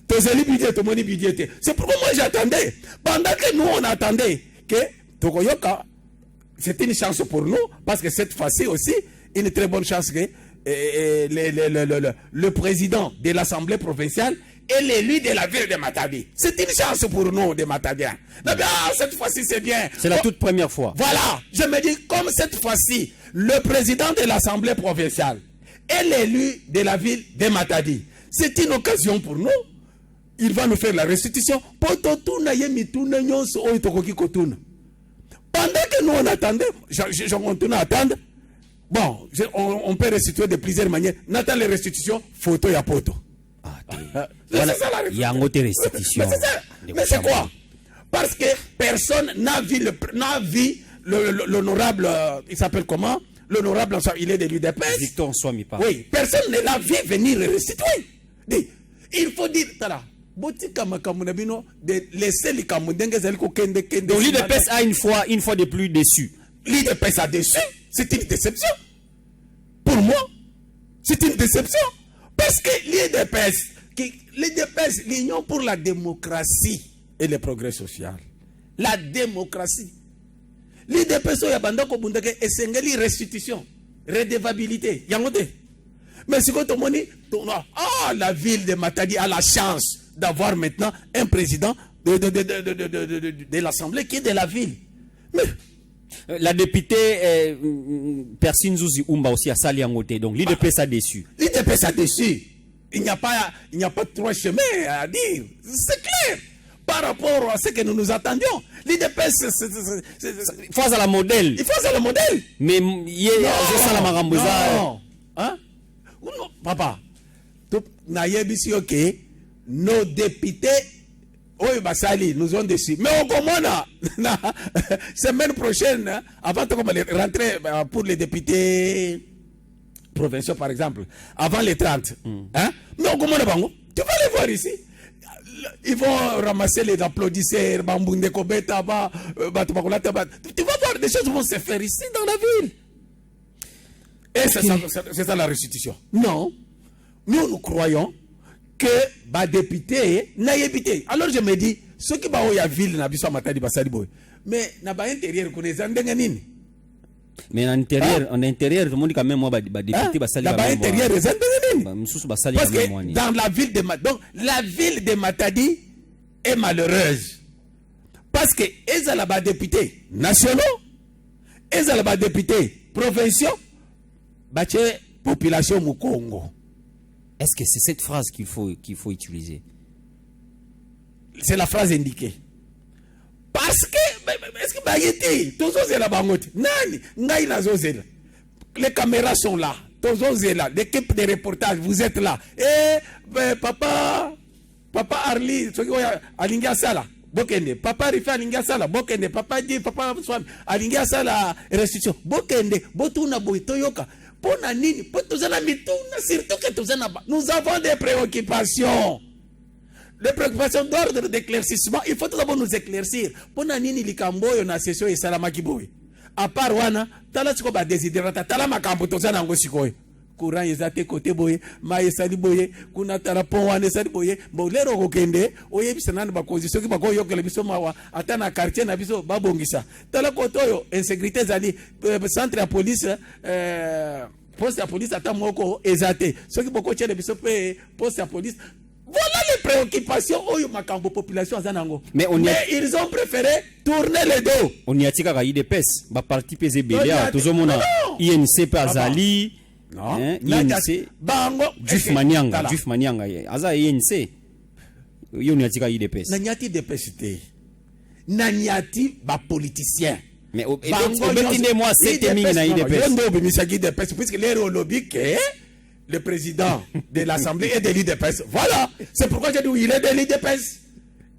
Tozeli budget, to moni budget te. C'est pourquoi moi j'attendais. Pendant que nous on attendait que Tokoyoka, c'était une chance pour nous parce que cette fois-ci aussi une très bonne chance que le président de l'Assemblée provinciale est l'élu de la ville de Matadi. C'est une chance pour nous, de Matadiens. Cette fois-ci, c'est bien. C'est la toute première fois. Voilà. Je me dis, comme cette fois-ci, le président de l'Assemblée provinciale est l'élu de la ville de Matadi. C'est une occasion pour nous. Il va nous faire la restitution. Pendant que nous on attendait, je continue à attendre. Bon, on peut restituer de plusieurs manières. N'attend les restitutions, photo et poto. Voilà, il y a une autre restitution. Mais c'est quoi? Parce que personne n'a vu l'honorable, il s'appelle comment? L'honorable, il est de l'UDPS. Victor Nswami, pas. Oui, personne ne l'a vu venir restituer. Il faut dire, de laisser les Kamundenge. Donc l'UDPS a une fois de plus déçu. L'UDPS a déçu. C'est une déception. Pour moi, c'est une déception. Parce que l'UDPS, l'Union pour la démocratie et le progrès social. La démocratie. L'UDPS, il y a une restitution, redevabilité. Mais si vous avez la ville de Matadi a la chance d'avoir maintenant un président de l'Assemblée qui est de la ville. Mais la députée Persine Zouzi Oumba aussi a sali en côté. Donc l'UDPS a déçu. L'UDPS a déçu. Il n'y a pas trois chemins à dire. C'est clair. Par rapport à ce que nous attendions. L'UDPS, il faut la modèle. Il faut le modèle. Mais il y a non. Hein? Papa, nos députés nous ont déçus. Mais au Comona, semaine prochaine, avant de rentrer pour les députés provinciaux, par exemple, avant les 30, hein? Mais au Comona, tu vas les voir ici. Ils vont ramasser les applaudisseurs, tu vas voir, des choses vont se faire ici dans la ville. Et c'est ça la restitution. Non. Nous croyons que les députés n'a évité. Alors je me dis, ceux qui sont la ville, mais n'a pas intérieur connaissent nini. Mais en intérieur, tout le monde quand même moi député parce que dans la ville de Matadi, donc la ville de Matadi est malheureuse parce que ils ont là députés nationaux, ils ont là députés provinciaux, population au Congo. Est-ce que c'est cette phrase qu'il faut utiliser? C'est la phrase indiquée. Parce que est-ce que les caméras sont là. L'équipe de reportage, vous êtes là. Et papa Arli, Alinga Sala, Bokende, papa Rifa Alinga Sala, Bokende, papa dit, papa Swami, Alinga Sala, restitution, Bokende, Botuna Boitoyoka. Nous avons des préoccupations. Des préoccupations d'ordre d'éclaircissement. Il faut tout d'abord nous éclaircir. Pour nini likamboyo na session et salamaki boy. À part wana, tala siko ba desiderata, tala makambo tozana ngo sikoy. Courant ezate côté boye, ma esali boye, kuna tala pon wana esali boye, bo lero kokende, oye bisanana ba position ki ba ko yokela biso mawa, atana quartier na biso babongisa. Tala kotoyo insécurité zali centre de police poste de police ata moko ezate. Ceux qui boko tchele biso pe poste de police. Voilà les préoccupations oyo makambo population azanango. Mais ils ont préféré tourner les dos. On y a tika ka IDPS, ba parti PZBDA, tozomona INC Pazali. Non, INC bango Juf Manyanga aza INC yo ni atika IDPS nanyati DPS te nanyati ba politicien mais obetine moi 7000 na IDPS ndo bimisaki DPS puisque les lobby que le président de l'Assemblée est de l'IDPS. Voilà, c'est pourquoi j'ai dit il est de l'IDPS.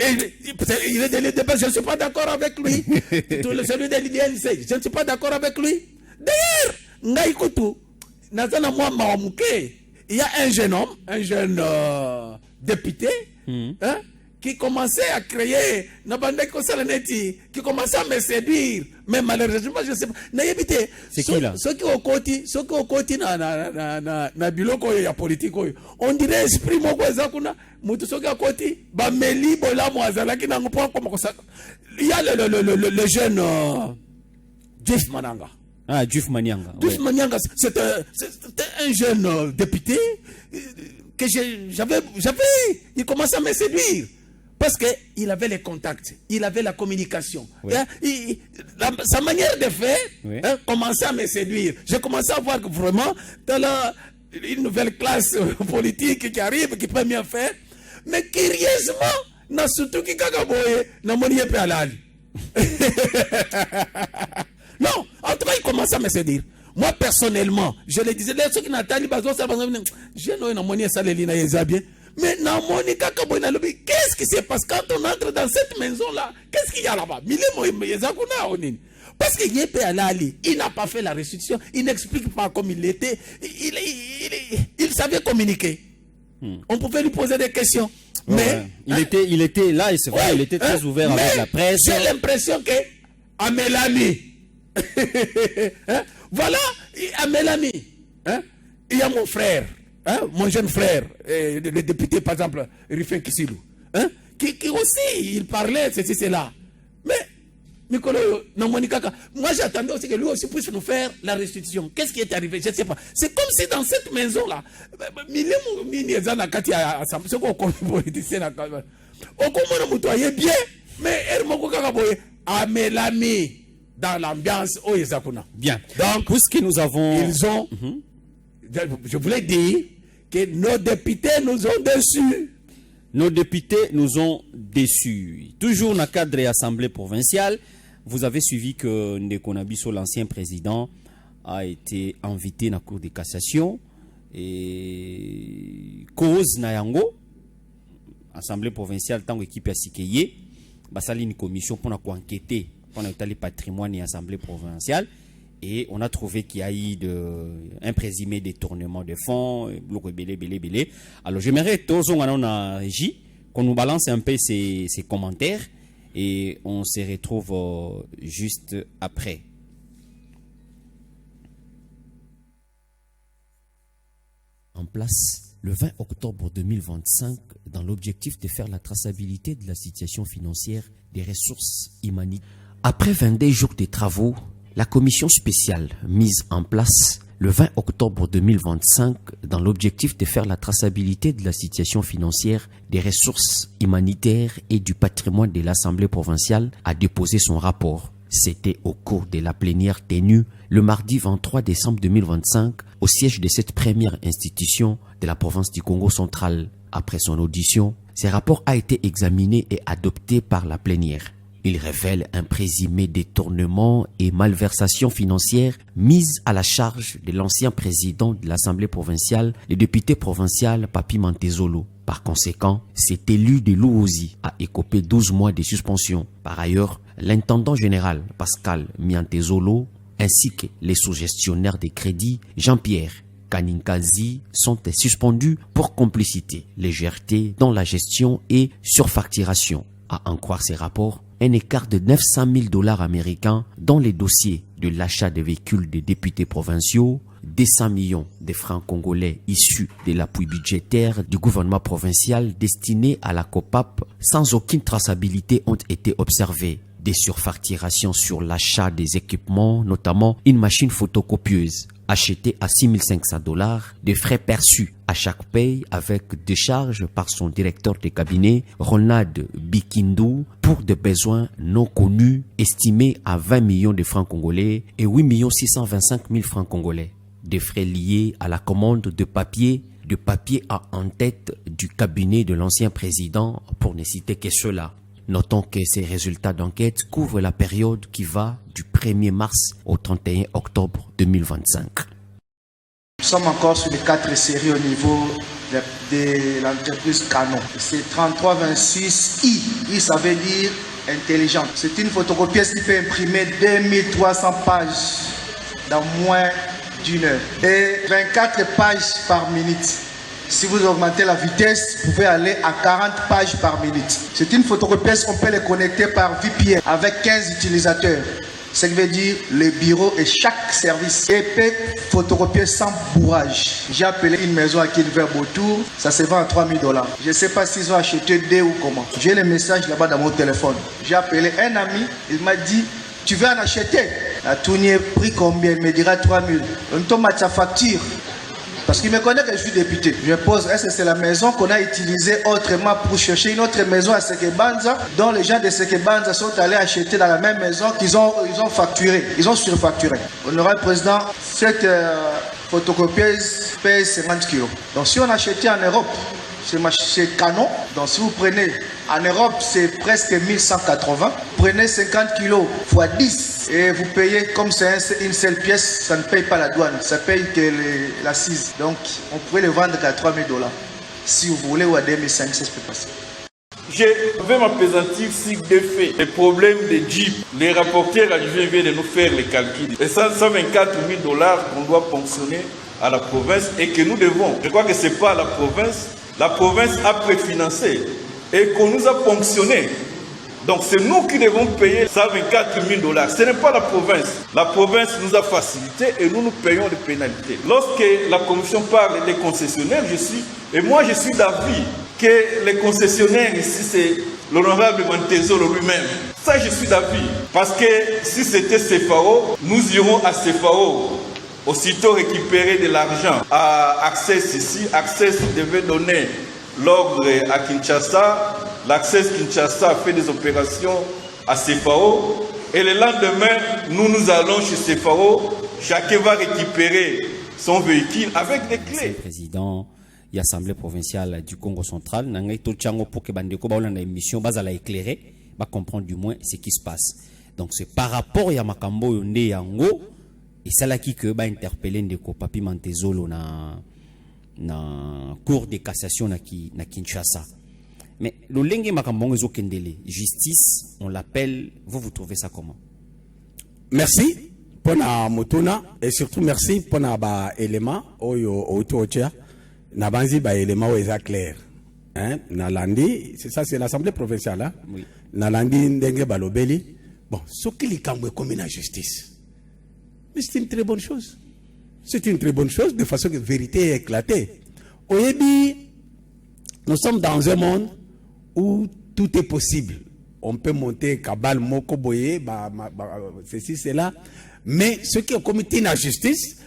Il est de l'IDPS, je ne suis pas d'accord avec lui. Celui de l'IDNC, je ne suis pas d'accord avec lui. D'ailleurs, Ngaïkoutou, il y a un jeune homme, un jeune député, hein, qui commençait à créer, qui commençait à me séduire. Mais malheureusement, je ne sais pas. C'est qui là? Ceux qui ont côté na biloko ya politique, on dirait esprit moko ezakuna, mutu soki a côté, ba meli bola mo azalaki na ngopon comme ça. Il y a le jeune Juf Mananga. Ah, Juf Manyanga. Juf Manyanga, c'était un jeune député que j'avais, il commençait à me séduire. Parce qu'il avait les contacts, il avait la communication. Oui. Sa manière de faire commençait à me séduire. J'ai commencé à voir que vraiment, dans une nouvelle classe politique qui arrive, qui peut bien faire. Mais curieusement, n'a surtout qui kagaboye, n'a monié pe alali. ça me fait dire. Moi, personnellement, je le disais, ceux qui n'attendent pas, je n'ai ça les lignes, bien. Mais qu'est-ce qui se passe quand on entre dans cette maison-là? Qu'est-ce qu'il y a là-bas? Parce qu'il il n'a pas fait la restitution, il n'explique pas comme il était, il savait communiquer. On pouvait lui poser des questions. Mais il était là, et c'est vrai, il était très ouvert avec la presse. J'ai l'impression que à Mélanie, voilà, à Mélanie, il y a mon frère, mon jeune frère, le député par exemple, Rufin Kisilou, qui aussi, il parlait, ceci, cela. Mais, moi j'attendais aussi que lui aussi puisse nous faire la restitution. Qu'est-ce qui est arrivé? Je ne sais pas. C'est comme si dans cette maison-là, dans l'ambiance au Yezakuna. Bien. Donc, puisque nous avons... Ils ont... Je voulais dire que nos députés nous ont déçus. Nos députés nous ont déçus. Toujours dans le cadre de l'Assemblée provinciale, vous avez suivi que Ndeko Nabiso, l'ancien président, a été invité dans la Cour de cassation. Et cause Nayango, Assemblée provinciale, tant qu'équipe à Sikeye, basali une commission pour enquêter pendant le patrimoine et Assemblée provinciale. Et on a trouvé qu'il y a eu un présumé détournement de fonds, belé. Alors j'aimerais qu'on nous balance un peu ces commentaires et on se retrouve juste après. En place le 20 octobre 2025 dans l'objectif de faire la traçabilité de la situation financière des ressources humanitaires. Après 22 jours de travaux, la commission spéciale mise en place le 20 octobre 2025 dans l'objectif de faire la traçabilité de la situation financière des ressources humanitaires et du patrimoine de l'Assemblée provinciale a déposé son rapport. C'était au cours de la plénière tenue le mardi 23 décembre 2025 au siège de cette première institution de la province du Congo central. Après son audition, ce rapport a été examiné et adopté par la plénière. Il révèle un présumé détournement et malversation financière mise à la charge de l'ancien président de l'Assemblée provinciale, le député provincial Papi Mantezolo. Par conséquent, cet élu de Louosi a écopé 12 mois de suspension. Par ailleurs, l'intendant général Pascal Miantezolo ainsi que les sous-gestionnaires des crédits Jean-Pierre Kaninkazi sont suspendus pour complicité, légèreté dans la gestion et surfacturation. À en croire ces rapports, un écart de 900 000 $ américains dans les dossiers de l'achat de véhicules des députés provinciaux, 200 millions de francs congolais issus de l'appui budgétaire du gouvernement provincial destiné à la COPAP sans aucune traçabilité ont été observés. Des surfacturations sur l'achat des équipements, notamment une machine photocopieuse achetée à 6 500 $, des frais perçus à chaque paye avec des charges par son directeur de cabinet, Ronald Bikindu, pour des besoins non connus estimés à 20 millions de francs congolais et 8 625 000 francs congolais. Des frais liés à la commande de papier à en tête du cabinet de l'ancien président, pour ne citer que cela. Notons que ces résultats d'enquête couvrent la période qui va du 1er mars au 31 octobre 2025. Nous sommes encore sur les 4 séries au niveau de l'entreprise Canon. C'est 3326I. I, ça veut dire intelligent. C'est une photocopieuse qui peut imprimer 2300 pages dans moins d'une heure. Et 24 pages par minute. Si vous augmentez la vitesse, vous pouvez aller à 40 pages par minute. C'est une photocopieuse qu'on peut les connecter par VPN avec 15 utilisateurs. Ce qui veut dire le bureau et chaque service. Épée photocopieuse sans bourrage. J'ai appelé une maison à Kilver-Beautour, ça se vend à 3 000 $. Je ne sais pas s'ils ont acheté deux ou comment. J'ai le message là-bas dans mon téléphone. J'ai appelé un ami, il m'a dit, tu veux en acheter? La tournée prix combien? Il me dira 3 000. On tombe à sa facture. Parce qu'il me connaît que je suis député. Je pose, est-ce que c'est la maison qu'on a utilisée autrement pour chercher une autre maison à Sekebanza, dont les gens de Sekebanza sont allés acheter dans la même maison qu'ils ont facturé, ils ont surfacturé. Honorable président, cette photocopieuse paye 50 kilos. Donc si on achetait en Europe, chez Canon. Donc si vous prenez, en Europe, c'est presque 1180. Prenez 50 kilos x 10 et vous payez, comme c'est une seule pièce, ça ne paye pas la douane, ça paye que l'assise. Donc on pourrait le vendre à $3000. Si vous voulez, ou à 2500, ça peut passer. Je vais m'appesantir sur deux faits. Les problèmes de Jeep. Les rapporteurs viennent de nous faire les calculs. Et ça, $124 000 qu'on doit ponctionner à la province et que nous devons. Je crois que ce n'est pas la province. La province a préfinancé et qu'on nous a ponctionné. Donc c'est nous qui devons payer $124 000. Ce n'est pas la province. La province nous a facilité et nous payons les pénalités. Lorsque la commission parle des concessionnaires, je suis d'avis que les concessionnaires ici, c'est l'honorable Mantezolo lui-même. Ça, je suis d'avis. Parce que si c'était CFAO, nous irons à CFAO. Aussitôt récupérer de l'argent à Access ici. Access devait donner l'ordre à Kinshasa. L'Access Kinshasa fait des opérations à CFAO. Et le lendemain, nous allons chez CFAO. Chacun va récupérer son véhicule avec des clés. Président. Il y a l'Assemblée provinciale du Congo central. Nangai Tochango pour que Bandeko ba on a émission base à la éclairer, va comprendre du moins ce qui se passe. Donc c'est par rapport à Makambo Yonde Yango et ça là qui que ba interpeller Ndeko Papi Mantezolo na cour de cassation na Kinshasa. Mais le lenge Makambo Ngezo Kendele, justice, on l'appelle, vous trouvez ça comment? Merci pour la motuna et surtout merci pour la ba élément oyo otocha. Nabanzi ba élément est clair. Hein? Nalandi, c'est ça, c'est l'Assemblée provinciale. Hein? Oui. Nalandi ndenge balobeli. Bon, ce qui est comme la justice. Mais c'est une très bonne chose. C'est une très bonne chose de façon que la vérité est éclatée. Oyebi, nous sommes dans un monde où tout est possible. On peut monter Kabal, Moko, Boye, ceci, cela. Mais ce qui est commis la justice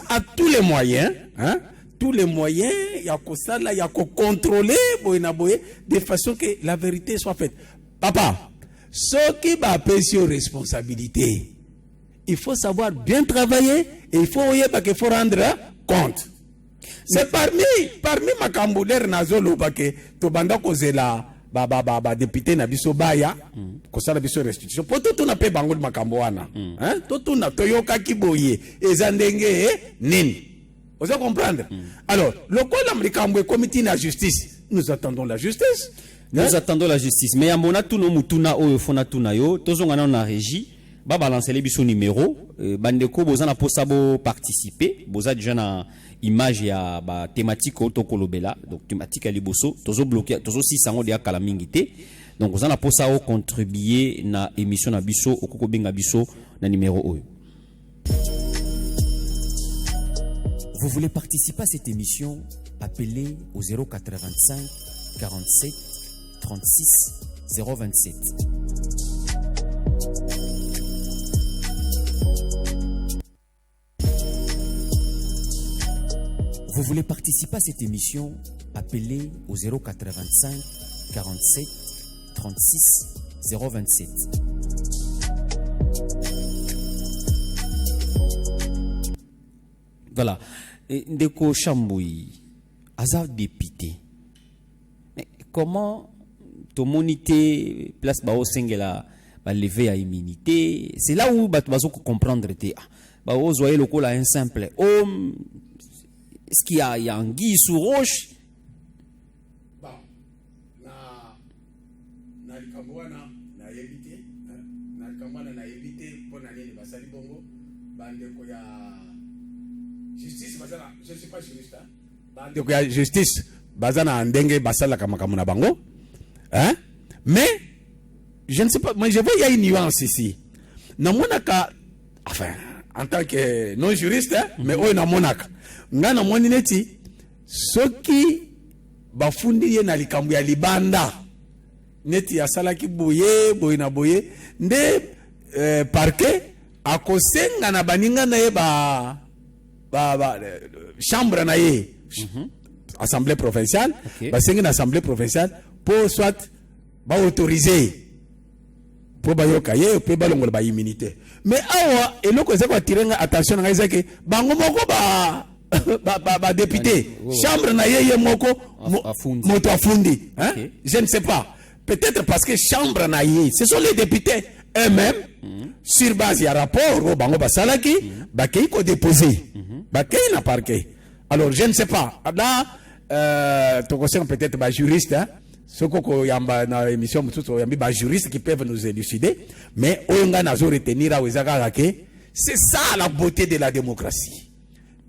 a tous les moyens, hein? Tous les moyens, il y a que ça là, il y a que contrôler, de façon que la vérité soit faite. Papa, ce qui va payer sur responsabilité, il faut savoir bien travailler et il faut rendre compte. C'est parmi ma camboulère nazolo que to banda kozela député na biso baya ko sala biso restitution pour tout na pe bango makambo wana hein tout na toyoka kiboye ezandenge nini. Vous allez comprendre. Alors, le quoi l'Américain comité de la justice, nous attendons la justice. Nous attendons la justice. Mais à mon atout no mutuna o fona tuna yo, tozo ngana na régie, ba balancer les biso numéro, bandeko bozana posabo participer, boza déjà na image ya ba thématique auto kolobela, donc thématique à liboso, tozo bloquer, tozo 600 de akala mingité. Donc bozana posabo contribuer na émission na biso okoko benga biso na numéro o. Vous voulez participer à cette émission? Appelez au 085 47 36 027. Vous voulez participer à cette émission? Appelez au 085 47 36 027. Voilà. Ndeko Chamboui, Azar député. Mais comment ton monité place bao sengela ba lever à immunité? C'est là où tu vas comprendre te. Ba vous voyez le coup là un simple homme. Est-ce qu'il y a anguille sous roche? Bon, na likambwana na éviter, na likambwana na éviter pour n'aller ba sali bongo, bandeko ya justice bazana, je ne suis pas juriste. Bandeko ya justice bazana ndenge basala kamakamu na bango. Hein? Mais je ne sais pas, moi je vois il y a une nuance ici. Na monaka, enfin, en tant que non juriste, hein, mais oh na monaka. Ngana moni neti soki bafundi ye na likambu ya libanda neti asalaki boye na boye nde parquet akosenga na baninga na ye ba chambre na ye assemblée provinciale basenga na assemblée provinciale pour soit ba autoriser pour bayoka ye pour balongola ba immunité mais awa eloko ezako tirenga attention na ezake bango moko député chambre na yeye moko Afundi. moto afundi hein? Ok. Je ne sais pas, peut-être parce que chambre na yeye ce sont les députés eux-mêmes sur base ya rapport au bango basalaki bakei ko déposer bakei na parquet. Alors je ne sais pas là tokosema peut-être ba juriste hein? Soko yamba na émission mututo yambi ba juristes qui peuvent nous élucider, mais oyonga nazo retenir a wezaka ke c'est ça la beauté de la démocratie.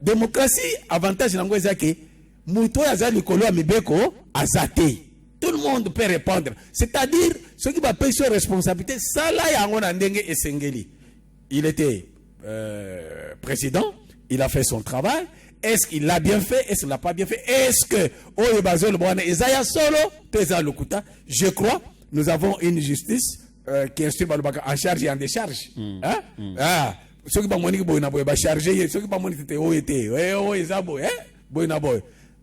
Démocratie avantage nango ezake muto ya likolo ya mibeko azate. Tout le monde peut répondre, c'est-à-dire ceux qui va payer sur responsabilité ça là yango na ndenge esengeli. Il était président, il a fait son travail. Est-ce qu'il l'a bien fait? Est-ce qu'il l'a pas bien fait? Est-ce que je crois nous avons une justice qui est en charge et en décharge. Hein? Ah, ceux qui sont chargés, ceux qui sont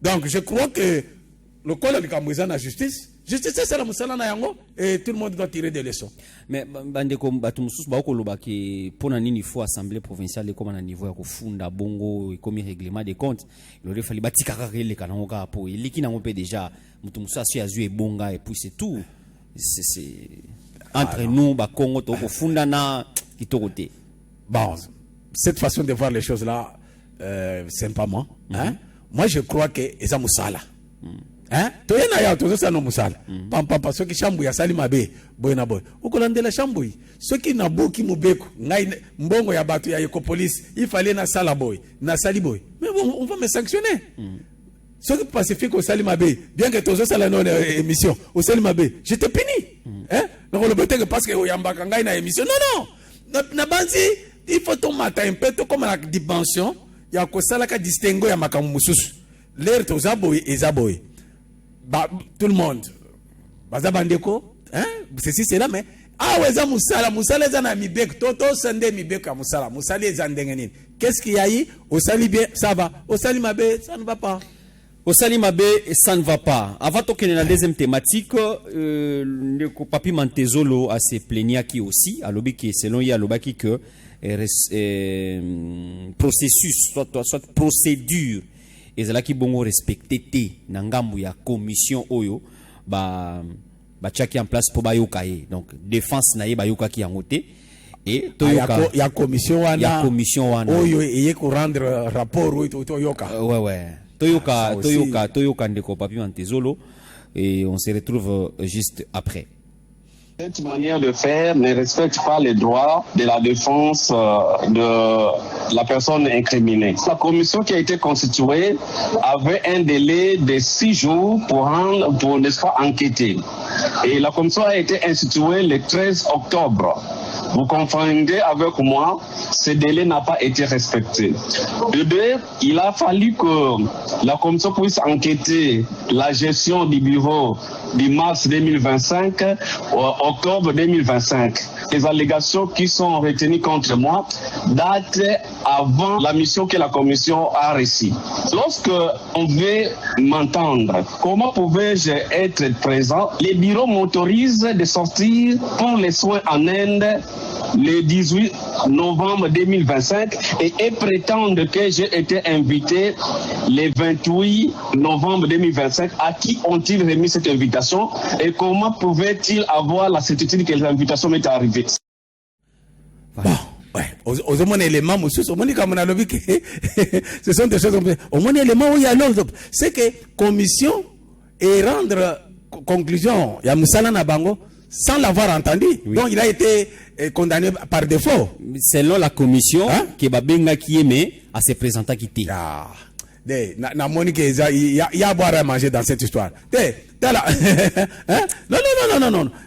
donc je crois que le col de la justice, c'est la musala na yango et tout le monde doit tirer des leçons. Mais bandeko batu mususu ba koloba ke pona nini faut assemblée provinciale comme na niveau ya kofunda bongo et comme règlement des comptes il aurait fallu batika karele kana ngoka po eliki na ngopé déjà mutu mususu asu azu e bonga et puis c'est tout c'est entre nous ba Congo to kofunda na kitokote. Bon, cette façon de voir les choses là simplement hein. Moi je crois que eza musala. Hein? Toyena ya tozo sa no musala. Pampa soki shambu ya sali mabe boy na boy. Ukolandela shambu yi. Soki na boki mubeko ngai mbongo ya batu ya Ecopolis, il fallait na sala boy, na sali boy. Mais bon, on va me sanctionner. Soki pacifique au sali mabe, bien que tozo sala no émission, au sali mabe, je te punis. Hein? Donc le bete que parce que oyamba ngai na émission. Non non. Na banzi, il faut ton matin un peu comme la dimension, ya ko sala ka distingo ya makamu mususu. L'air toza boy et zaboy. Bah, tout le monde bazabandeko hein ceci c'est là mais ah ouais za musala za na mibek toto sende mibek ya musala za ndenge nini qu'est-ce qu'il y a eu au sali bien ça va au sali mabe ça ne va pas Au Salimabe, ça ne va pas. Avant de la deuxième thématique, le papi Mantezolo a se plaigné qui aussi, à l'obé qui selon y a l'obé qui que processus, soit procédure, et c'est là qui bon respecté té nangambu ya commission oyo ba tchaki en place pour bayokaye. Donc défense na ye bayoka ki yangote. Et toyoka ya commission wana oyo eye ko rendre rapport oyo toyoka. Ouais. Toyoka ndeko papi Mantezolo et on se retrouve juste après. Cette manière de faire ne respecte pas les droits de la défense de la personne incriminée. La commission qui a été constituée avait un délai de 6 jours pour n'est-ce pas, enquêter. Et la commission a été instituée le 13 octobre. Vous comprendrez avec moi, ce délai n'a pas été respecté. De deux, il a fallu que la commission puisse enquêter la gestion du bureau du mars 2025 au octobre 2025. Les allégations qui sont retenues contre moi datent avant la mission que la commission a reçue. Lorsque on veut m'entendre, comment pouvais-je être présent? Les bureaux m'autorisent de sortir pour les soins en Inde le 18 novembre 2025 et prétendent que j'ai été invité le 28 novembre 2025. À qui ont-ils remis cette invitation et comment pouvaient-ils avoir la certitude que l'invitation m'est arrivée? Bon, ouais. Aux moins éléments, monsieur, au moins comme on a lobby, ce sont des choses. Au moins éléments où il y a l'autre, c'est que commission et rendre conclusion, il y a Moussala Nabango sans l'avoir entendu. Oui. Donc il a été condamné par défaut. Selon la commission, qui va bien qui aimait à se présenter qui était. Ah, il y a à boire à manger dans cette histoire. Non.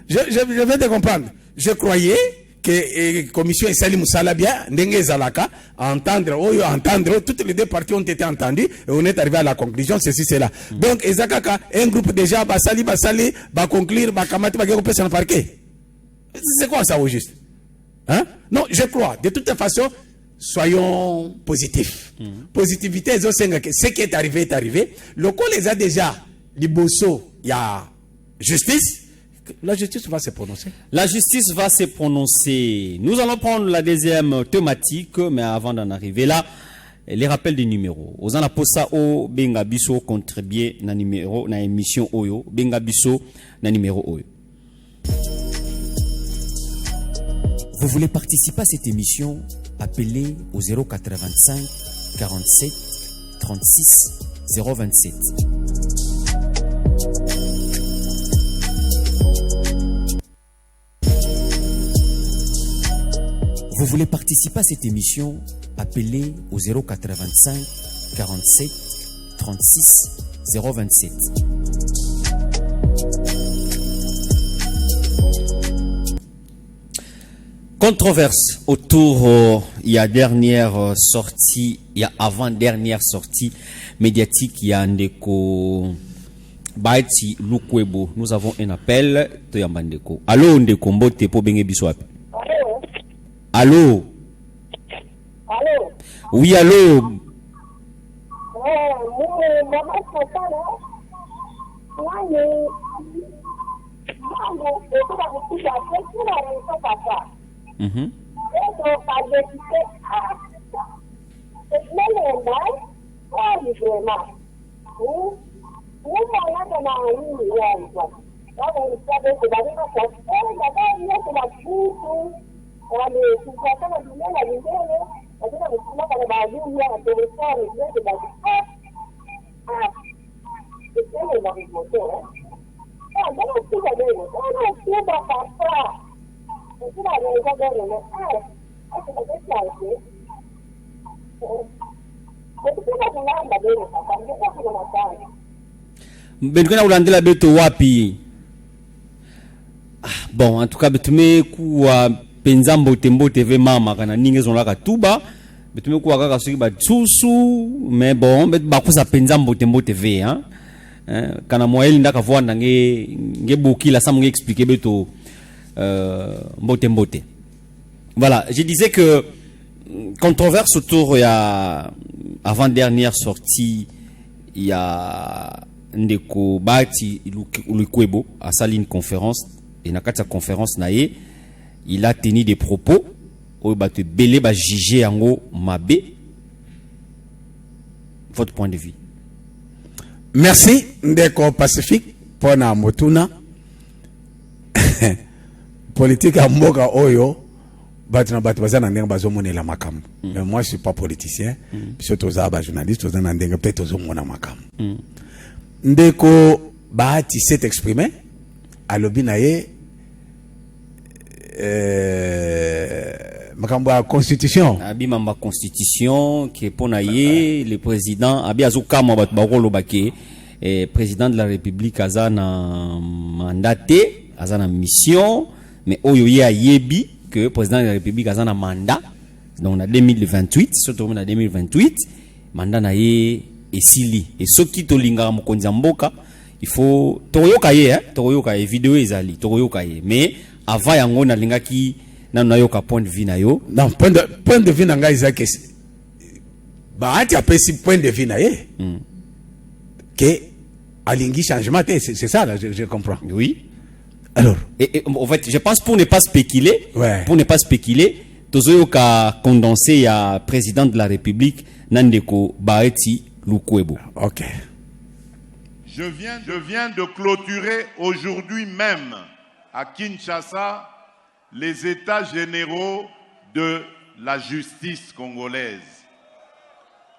Je vais te comprendre. Je croyais que la commission Salim Moussala bien, Ndenge Zalaka, entendre, toutes les deux parties ont été entendues et on est arrivé à la conclusion, ceci, c'est là. Donc, Ezakaka, un groupe déjà, Basali, conclure, Bakamati, Bagéropé, sur le parquet. C'est quoi ça au juste? Hein? Non, je crois. De toute façon, soyons positifs. Positivité, ce qui est arrivé. Le coup les a déjà, les bosso, il y a justice. La justice va se prononcer. La justice va se prononcer. Nous allons prendre la deuxième thématique, mais avant d'en arriver là, les rappels des numéros. Ozana posa o benga biso contribuer na numéro na émission oyo, benga biso na numéro oyo. Vous voulez participer à cette émission? Appelez au 085 47 36 027. Vous voulez participer à cette émission? Appelez au 085 47 36 027. Controverse autour, il y a dernière sortie, il y a avant-dernière sortie médiatique, il y a Ndeko Baiti Lukwebo. Nous avons un appel, Toyamba Ndeko. Allô Ndeko Mbote po benge biswapi. Allô. Allô. Oui, allô. Benkona ulandela beto wapi? Bon, en tout cas betume kuwa penza mbote TV mama kana ninge zonlaka tuba betume kuwa kaka soki batsusu mais bon bet bakusa penza mbote TV hein. Kana moyeli ndaka vwanda nge bokila sa munge expliquer beto mbote. Voilà, je disais que controverse autour il y a avant-dernière sortie il y a Ndeko Baiti Lukwebo a sali une conférence et na kati ya conférence naye il a tenu des propos où ba te belé ba juger yango mabe. Votre point de vue? Merci Ndeko Pacifique pour na motuna politique à mboka oyo batina batu bazana ndenge bazomonela makambo. Mais moi je suis pas politicien, surtout za ba journaliste bazana ndenge peut-être ozomona makambo. Ndeko Bahati s'est exprimé à l'obinaye makambo ya constitution. Abimamba constitution qui est ponaye le président abi azukama batu bakolo bake président de la République azana mandaté, azana mission mais oyo ye ayebi que président de la République azana mandat donc en 2028 surtout en 2028 mandat na ye esili et ce qui tolinga mokonzi mboka il faut toyoka ye vidéo ezali toyoka ye mais avant yango na linga ki na yoka point de vue na yo non point de vue na ngai zake Bahati apesi point de vue na ye que alingi changement c'est ça là, je comprends. Oui. Alors et en fait je pense pour ne pas spéculer tozoyoka condensé ya président de la République Ndeko Baiti Lukwebo. OK. Je viens de clôturer aujourd'hui même à Kinshasa les états généraux de la justice congolaise.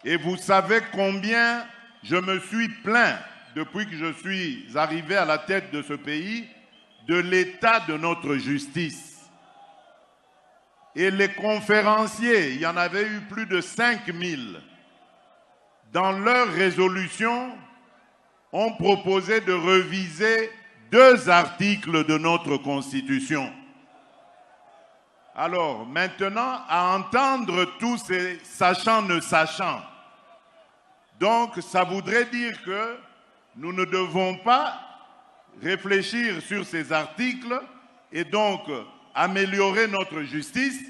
Et vous savez combien je me suis plaint depuis que je suis arrivé à la tête de ce pays de l'état de notre justice. Et les conférenciers, il y en avait eu plus de 5000, dans leur résolution, ont proposé de réviser 2 articles de notre Constitution. Alors, maintenant, à entendre tous ces sachants ne sachant, donc ça voudrait dire que nous ne devons pas réfléchir sur ces articles et donc améliorer notre justice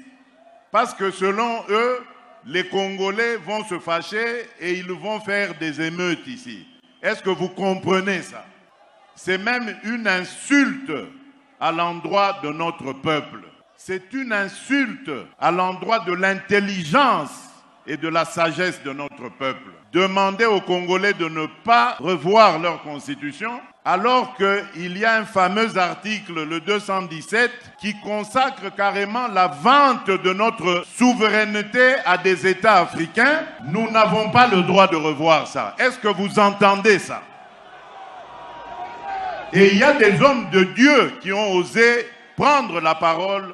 parce que selon eux, les Congolais vont se fâcher et ils vont faire des émeutes ici. Est-ce que vous comprenez ça? C'est même une insulte à l'endroit de notre peuple. C'est une insulte à l'endroit de l'intelligence et de la sagesse de notre peuple. Demander aux Congolais de ne pas revoir leur constitution, alors qu'il y a un fameux article, le 217, qui consacre carrément la vente de notre souveraineté à des États africains. Nous n'avons pas le droit de revoir ça. Est-ce que vous entendez ça? Et il y a des hommes de Dieu qui ont osé prendre la parole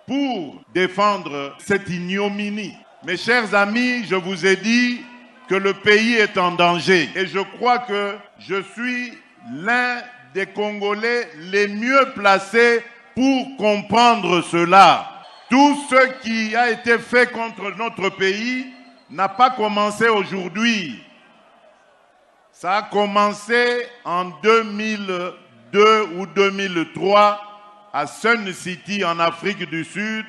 pour défendre cette ignominie. Mes chers amis, je vous ai dit que le pays est en danger. Et je crois que je suis l'un des Congolais les mieux placés pour comprendre cela. Tout ce qui a été fait contre notre pays n'a pas commencé aujourd'hui. Ça a commencé en 2002 ou 2003 à Sun City en Afrique du Sud,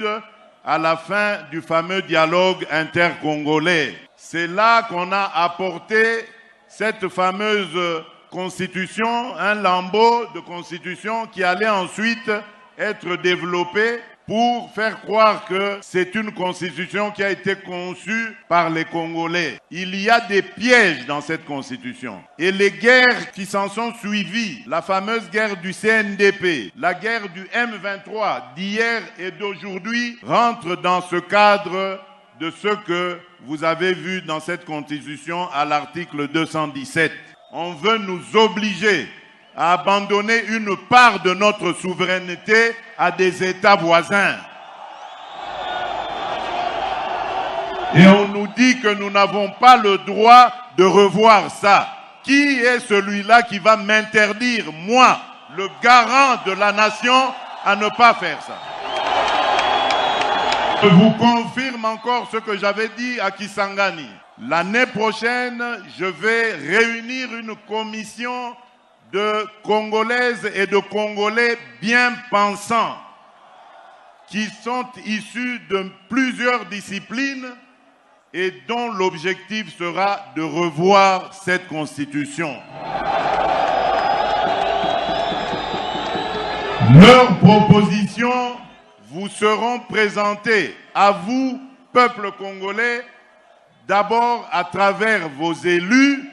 à la fin du fameux dialogue intercongolais. C'est là qu'on a apporté cette fameuse constitution, un lambeau de constitution qui allait ensuite être développé pour faire croire que c'est une constitution qui a été conçue par les Congolais. Il y a des pièges dans cette constitution. Et les guerres qui s'en sont suivies, la fameuse guerre du CNDP, la guerre du M23 d'hier et d'aujourd'hui, rentrent dans ce cadre de ce que vous avez vu dans cette constitution à l'article 217. On veut nous obliger à abandonner une part de notre souveraineté à des États voisins. Et on nous dit que nous n'avons pas le droit de revoir ça. Qui est celui-là qui va m'interdire, moi, le garant de la nation, à ne pas faire ça? Je vous confirme encore ce que j'avais dit à Kisangani. L'année prochaine, je vais réunir une commission de Congolaises et de Congolais bien pensants qui sont issus de plusieurs disciplines et dont l'objectif sera de revoir cette constitution. Leurs propositions vous seront présentées à vous, peuple congolais, d'abord à travers vos élus,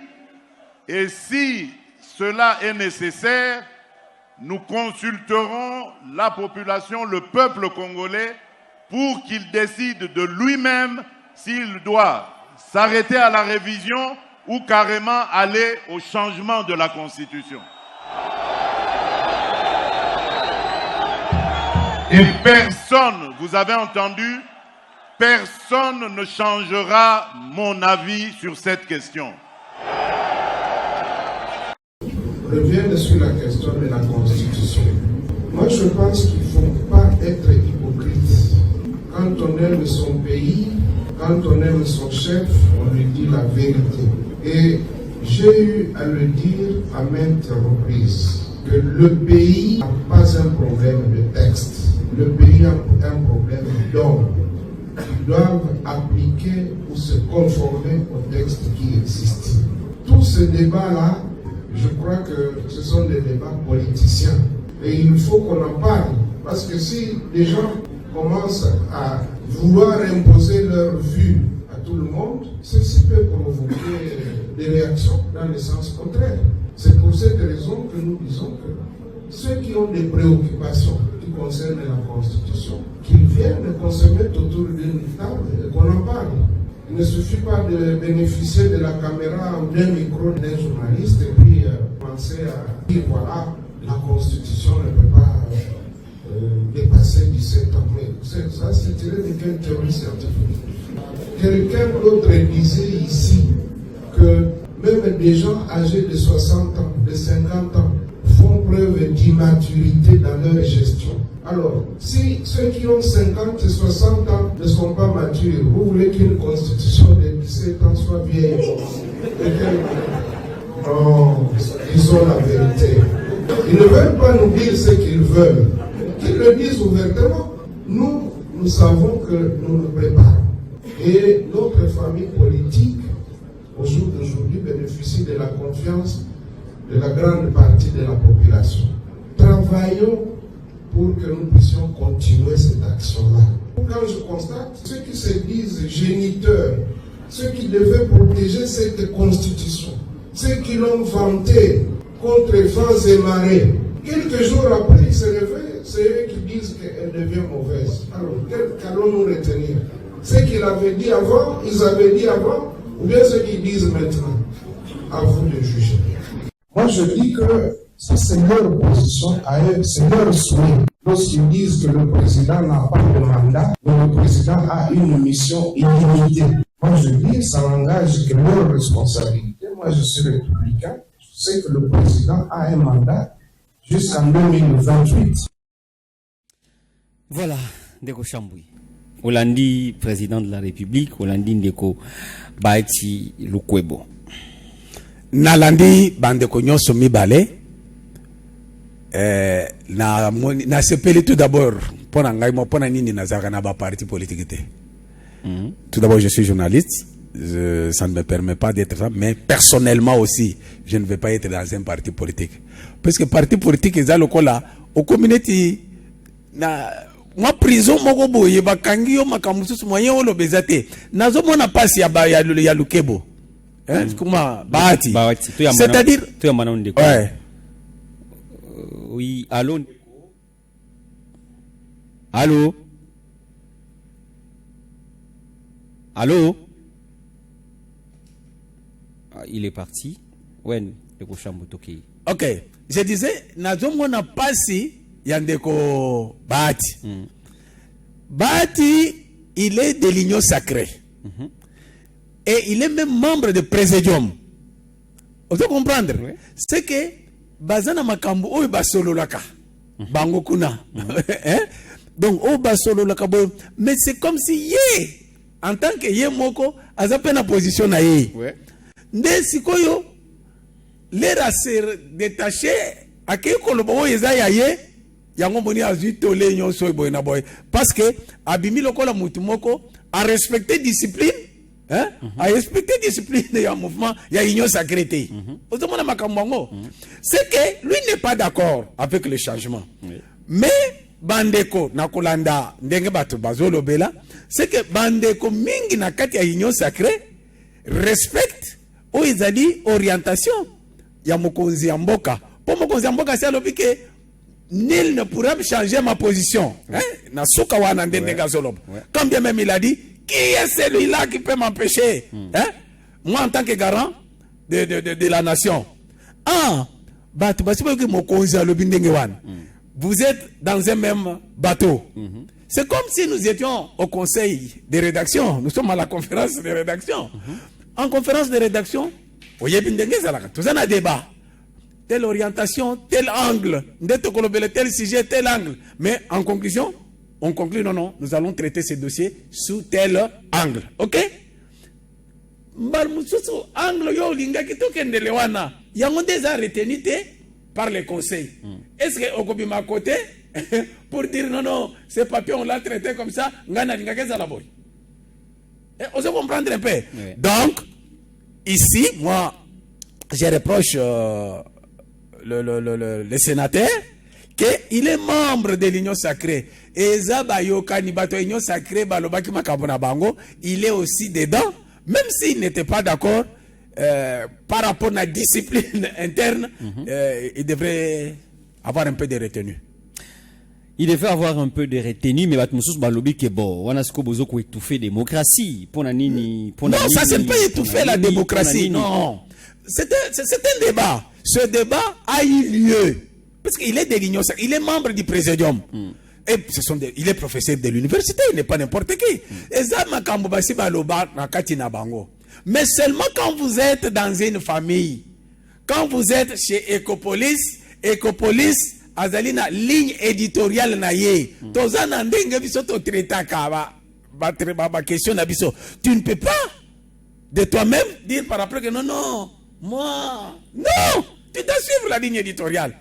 et si cela est nécessaire, nous consulterons la population, le peuple congolais, pour qu'il décide de lui-même s'il doit s'arrêter à la révision ou carrément aller au changement de la Constitution. Et personne, vous avez entendu, personne ne changera mon avis sur cette question. Reviens sur la question de la Constitution. Moi, je pense qu'il ne faut pas être hypocrite. Quand on aime son pays, quand on aime son chef, on lui dit la vérité. Et j'ai eu à le dire à maintes reprises que le pays n'a pas un problème de texte. Le pays a un problème d'hommes. Ils doivent appliquer ou se conformer au texte qui existe. Tout ce débat-là, je crois que ce sont des débats politiciens. Et il faut qu'on en parle. Parce que si les gens commencent à vouloir imposer leur vue à tout le monde, ceci peut provoquer des réactions dans le sens contraire. C'est pour cette raison que nous disons que ceux qui ont des préoccupations qui concernent la Constitution, qu'ils viennent qu'on se mette autour d'une table et qu'on en parle. Il ne suffit pas de bénéficier de la caméra ou d'un micro d'un journaliste et puis penser à dire voilà, la Constitution ne peut pas dépasser 17 ans. Mais ça, c'est tiré de quelle théorie scientifique? Quelqu'un d'autre disait ici que même des gens âgés de 60 ans, de 50 ans, font preuve d'immaturité dans leur gestion. Alors, si ceux qui ont 50 et 60 ans ne sont pas matures, vous voulez qu'une constitution de 17 ans soit vieille? Non, disons la vérité. Ils ne veulent pas nous dire ce qu'ils veulent. Qu'ils le disent ouvertement. Nous savons que nous nous préparons. Et notre famille politique, au jour d'aujourd'hui, bénéficie de la confiance de la grande partie de la population. Travaillons pour que nous puissions continuer cette action-là. Quand je constate ceux qui se disent géniteurs ceux qui devaient protéger cette constitution, ceux qui l'ont vantée contre vents et marées. Quelques jours après, ils se réveillent, c'est eux qui disent qu'elle devient mauvaise. Alors, qu'allons-nous retenir? Ceux qui l'avaient dit avant, ils avaient dit avant, ou bien ceux qui disent maintenant? À vous de juger. Moi, je dis que ça, c'est leur position à eux, c'est leur souhait. Lorsqu'ils disent que le président n'a pas de mandat, mais le président a une mission illimitée. Moi, je dis, ça n'engage que leur responsabilité. Moi, je suis républicain. Je sais que le président a un mandat jusqu'en 2028. Voilà, Ndeko Chamboui. Olandi, président de la République, Olandi Ndeko Baeti Lukwebo. Nalandi bandeko nyonso mibale na sepeli tout d'abord pona ngai mo pona nini nazaka na ba parti politique te. Tout d'abord je suis journaliste, ça ne me permet pas d'être ça, mais personnellement aussi je ne vais pas être dans un parti politique parce que parti politique est le kola au community na moi prison moko boye bakangi yo makamususu moyen olo bezate nazo mona passe ya Lukebo. Comment Bahati. C'est-à-dire ouais. Oui, allô. Allô. Allô. Il est parti. Ouais, Ndeko Chamboui toki. OK, je disais nazo mona pasi ya Ndeko Bahati. Bahati, il est de l'Union sacrée. Et il est même membre de Présidium. Vous pouvez comprendre? Oui. C'est que Bazana Makambo, ou Basolo Laka, Bango Kuna. Donc, ou Basolo Laka, mais c'est comme si Yé, en tant que Yé Moko, a zappé la position na Yé. Nde Sikoyo, les races détachés, à qui Kolobo Yezaya Yé, Yango Boni a vu Tolé Nyon Soy Boy na Boy. Parce que Abimi Lokola Moutumoko a respecté discipline. À respecter discipline de un mouvement, il y a union sacrée. C'est que lui n'est pas d'accord avec le changement. Mais Bandeko Nakolanda Ndengebato Bazolo Bela, c'est que Bandeko Mingi Nakati a union sacrée respecte où ils ont dit orientation. Il y a Mokonzi Amboka. Pour Mokonzi Amboka, c'est l'objet que nul ne pourra changer ma position. Nasuka wana Ndenga Zolob. Comme bien même il a dit, qui est celui-là qui peut m'empêcher? Moi, en tant que garant de la nation. Vous êtes dans un même bateau. C'est comme si nous étions au conseil de rédaction. Nous sommes à la conférence de rédaction. En conférence de rédaction, tout ça, on a débat. Telle orientation, tel angle, tel sujet, tel angle. Mais en conclusion, on conclut, non, nous allons traiter ces dossiers sous tel angle. OK? Angle yo linga ki tokende lewana. Yango déjà retenu par le conseil. Est-ce que okobi ma côté pour dire non, ces papiers on l'a traité comme ça, ngana linga ke la boy. On se comprendre un peu. Oui. Donc ici, moi je reproche le sénateur qu'il est membre de l'Union sacrée. Et l'Union sacrée, il est aussi dedans, même s'il n'était pas d'accord par rapport à la discipline interne, il devrait avoir un peu de retenue. Il devait avoir un peu de retenue, mais Batmoussous Balobi que bon, on a ce que vous avez étouffé démocratie. Non, ça c'est pas étouffer la démocratie, non. C'est un débat. Ce débat a eu lieu. Parce qu'il est de l'Union sacrée, il est membre du Présidium. Et il est professeur de l'université, il n'est pas n'importe qui. Mais seulement quand vous êtes dans une famille, quand vous êtes chez Ecopolis, Azalina ligne éditoriale naye. Tozana ndenge biso to traiter question na biso. Tu ne peux pas de toi-même dire par rapport que non, moi, non, tu dois suivre la ligne éditoriale.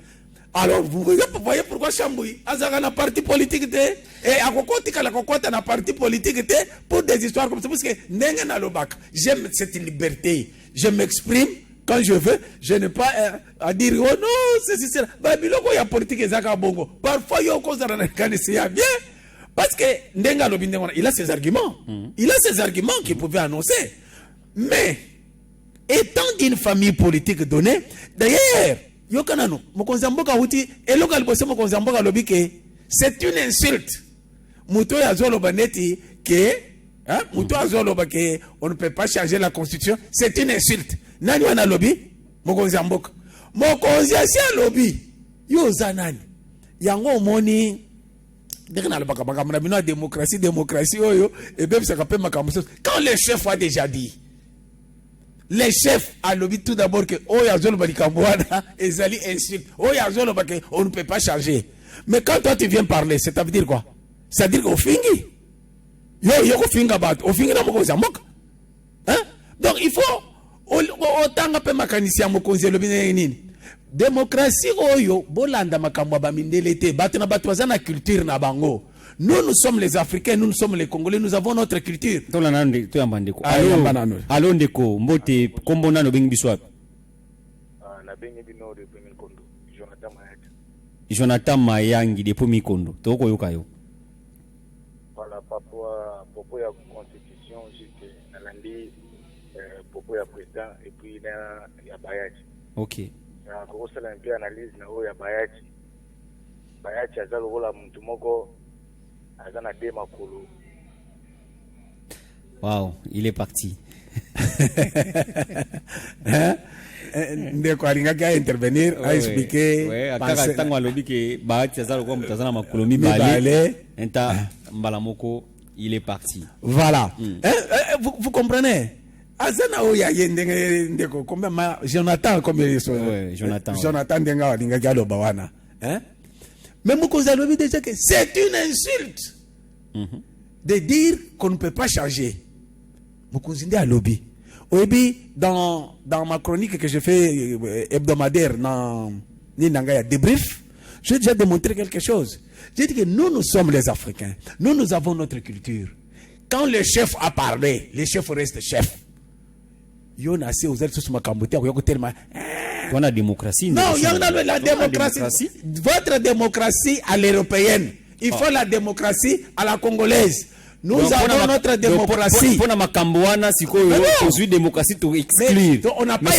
Alors, vous voyez pourquoi Chamboui a un parti politique et à Kokotika la Kokota un parti politique pour des histoires comme ça. Parce que j'aime cette liberté. Je m'exprime quand je veux. Je n'ai pas à dire oh non, c'est ça. Il y a politique et Bongo. Parfois, il y a bien. Parce que il a ses arguments. Il a ses arguments qu'il pouvait annoncer. Mais, étant d'une famille politique donnée, d'ailleurs, Yokanano, Mokonzamboka Houti, et local bosse Mokonzamboka Lobike, c'est une insulte. Mouto Yazolo Baneti, Mouto Yazolo Bake, on ne peut pas changer la constitution, c'est une insulte. Nani wana lobby, Mokonzamboka. Mokonzia lobby, yo zanani. Yango moni, démocratie, et même ça rappelle ma quand le chef a déjà dit, les chefs a lobby tout d'abord que on ne peut pas changer. Mais quand toi tu viens parler, ça veut dire quoi? Ça veut dire qu'au fingi. Donc il faut autant que mécanicien mokonzi lobby nini. Démocratie oyo bolanda makambo bamindelete batna batwazana culture na bango. Nous sommes les Africains, nous sommes les Congolais, nous avons notre culture. Allô ndeko mbote kombo nano bengi biswa. Na bengi bino de Mikondo, Jonathan Mayangi. Jonathan Mayangi de Mikondo. Toko yokayo. Voilà papa popo ya constitution j'étais nalandi popo ya président et puis na ya Bayaji. OK. Na kosala un peu analyse na o ya Bayaji. Bayaji azalo wala mtu moko azana de makolo. Wow, il est parti. Ndeko alingaki a intervenir, a expliquer. Ouais, akaka tango alobi ke Bayaji azalo kwa mtazana makolo mibale. Enta mbalamoko, il est parti. Voilà. Vous comprenez? Azana oya yendenge ndeko combien Jonathan combien ils sont? Ouais, Jonathan. Jonathan denga alingaki a lobawana. Mais Mokonzi alobi déjà que c'est une insulte de dire qu'on ne peut pas changer. Mokonzi nde alobi. Oyebi dans ma chronique que je fais hebdomadaire dans Ninanga débrief, j'ai déjà démontré quelque chose. J'ai dit que nous sommes les Africains. Nous avons notre culture. Quand le chef a parlé, le chef reste chef. Yonasi aux ailes sous ma cambote, tellement. On a démocratie. Non, il y a la démocratie. Votre démocratie à l'européenne. Il faut la démocratie à la congolaise. Nous avons notre démocratie. Pour ma cambouana, si on démocratie pour exclure. On n'a pas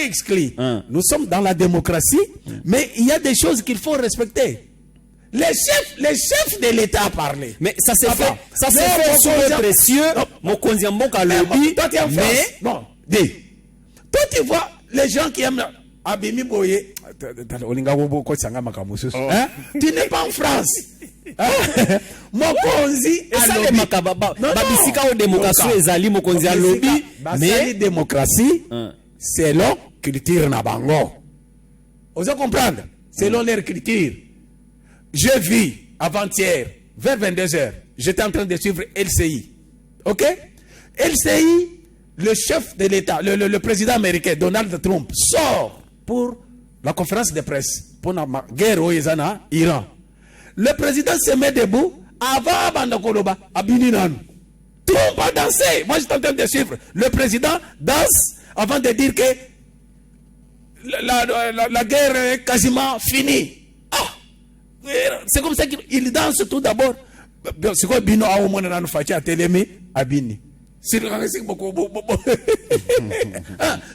exclu. Nous sommes dans la démocratie, mais il y a des choses qu'il faut respecter. Les chefs de l'État a parlé. Mais ça s'est fait sous le précieux. Mokonzi Mboka lobby. Mais non, dis. Toi tu vois les gens qui aiment Abimi Boye. Tu n'es pas en France. Mokonzi babisika o démocratie ezali mokonzi lobby mais démocratie selon culture na bango. Vous comprendre? Selon leur culture. Je vis avant-hier vers 22h, j'étais en train de suivre LCI. OK? LCI, le chef de l'État, le président américain Donald Trump sort pour la conférence de presse pour la guerre au Iran. Le président se met debout avant Bandakoloba à Bininan. Trump a dansé. Moi, j'étais en train de suivre. Le président danse avant de dire que la guerre est quasiment finie. C'est comme ça qu'il danse tout d'abord. C'est quoi Bino a au moins dans le à Télémé à Bini.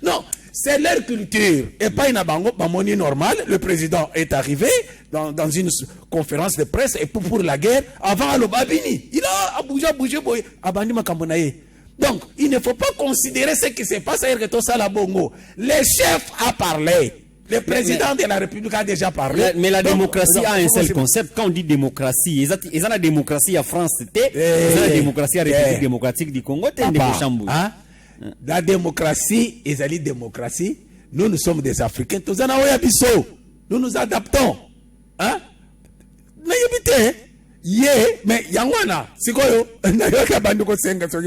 Non, c'est leur culture. Et pas une abangoni normale. Le président est arrivé dans une conférence de presse et pour la guerre avant Alobabini. Il a bougé, Abandi Makambonaye. Donc, il ne faut pas considérer ce qui se passe à tout ça la bongo. Le chef a parlé. Le président de la République a déjà parlé. Mais la démocratie a un seul concept. Quand on dit démocratie, ils ont la démocratie à France, ils ont la démocratie à la République démocratique du Congo. La démocratie, ils ont la démocratie. Nous sommes des Africains. Nous nous adaptons. Mais Yangwana, c'est quoi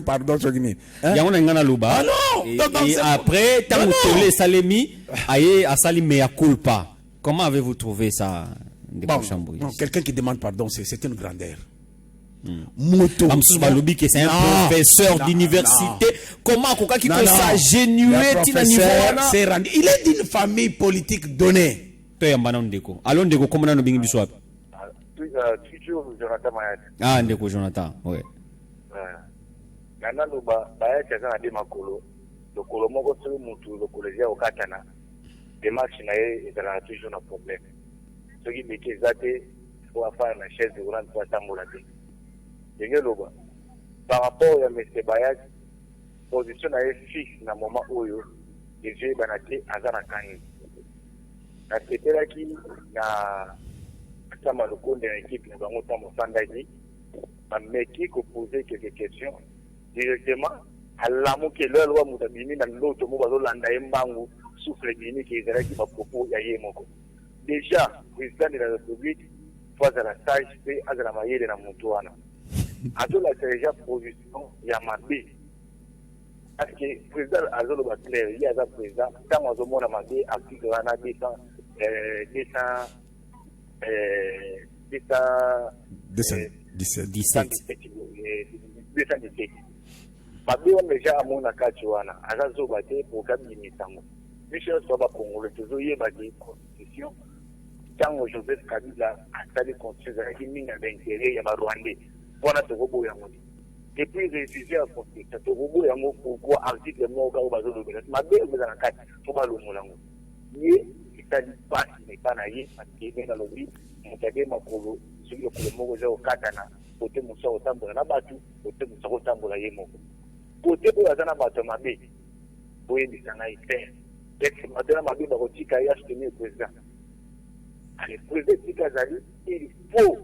pardon, Yangwana ngana luba. Et après, tant que Salemi aye asali mea culpa. Comment avez-vous trouvé ça? Quelqu'un qui demande pardon, c'est une grandeur. Moto. Que c'est un professeur d'université. Comment quelqu'un qui peut s'agénuer il est d'une famille politique donnée. Allons Ndeko, comment on a bien bisouab? Toujours Jonathan Mayad. Ah, Ndeko Jonathan, ouais. nana loba baya chaza na de makolo lokolo moko so mutu lokolo ya okatana démarche na ye ezala toujours na problème soki beki ezate faut affaire na chaise roulant pour tambola te ndenge loba par rapport ya monsieur Bayat position na ye fixe na moment oyo ezwe banate azana kangi na sepelaki na sama lokonde na équipe na bango tamo sandaki ameki ko poser quelques questions directement alamu ke lelo muta bini na loto mo bazolanda embangu souffle bini ke ezalaki ba propos ya ye moko déjà président de la République face à la sage pe azala mayele na mutu wana azola déjà position ya mabe parce que président azolo ba clair il y a un président tant azomona mabe article wana 217 mabe wana déjà amona kati wana azazoba te programme misango mission soba congolais tozoyeba te constitution tango Joseph Kabila asali constitution ezalaki mingi na baintérêt ya barwandais mpona tokoboya yango te depuis réfugié ya constitution tokoboya yango pourquoi article moko oyo bazolobela mabe eza na kati fo balongola yango ye etali pasi meka na ye akende na lobi moto age makolo soki lokolo moko eza kokatana kote mosu akotambola na bato kote mosu akotambola ye moko kote oyo aza na bato mabe boyebisa ngai te ete bato na mabe bakotika ye asoutenir président ale président tika azali il faut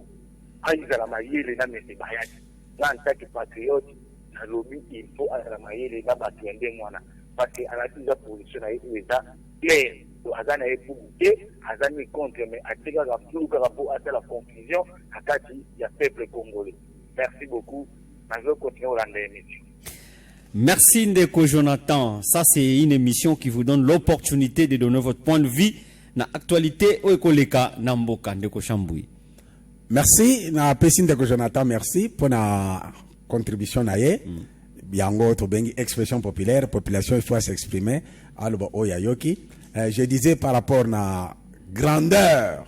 azala mayele na mese bayaki na ntaki patriote na lobi il faut azala mayele na bato ya ndenge wana parce que alati eza position na ye oyo eza clair aza na ye bubu te aza ni contre mais atikaka flou kaka mpo asala confusion na kati ya peuple congolais. Merci beaucoup, nazo continuer kolanda émission. Merci Ndeko Jonathan. Ça c'est une émission qui vous donne l'opportunité de donner votre point de vue na actualité oekoleka na mboka Ndeko Chambouyi. Merci na pesi Ndeko Jonathan, merci pour la contribution na ye. Biango to bengi expression populaire, population il faut s'exprimer aloba oyayoki. Je disais par rapport na grandeur.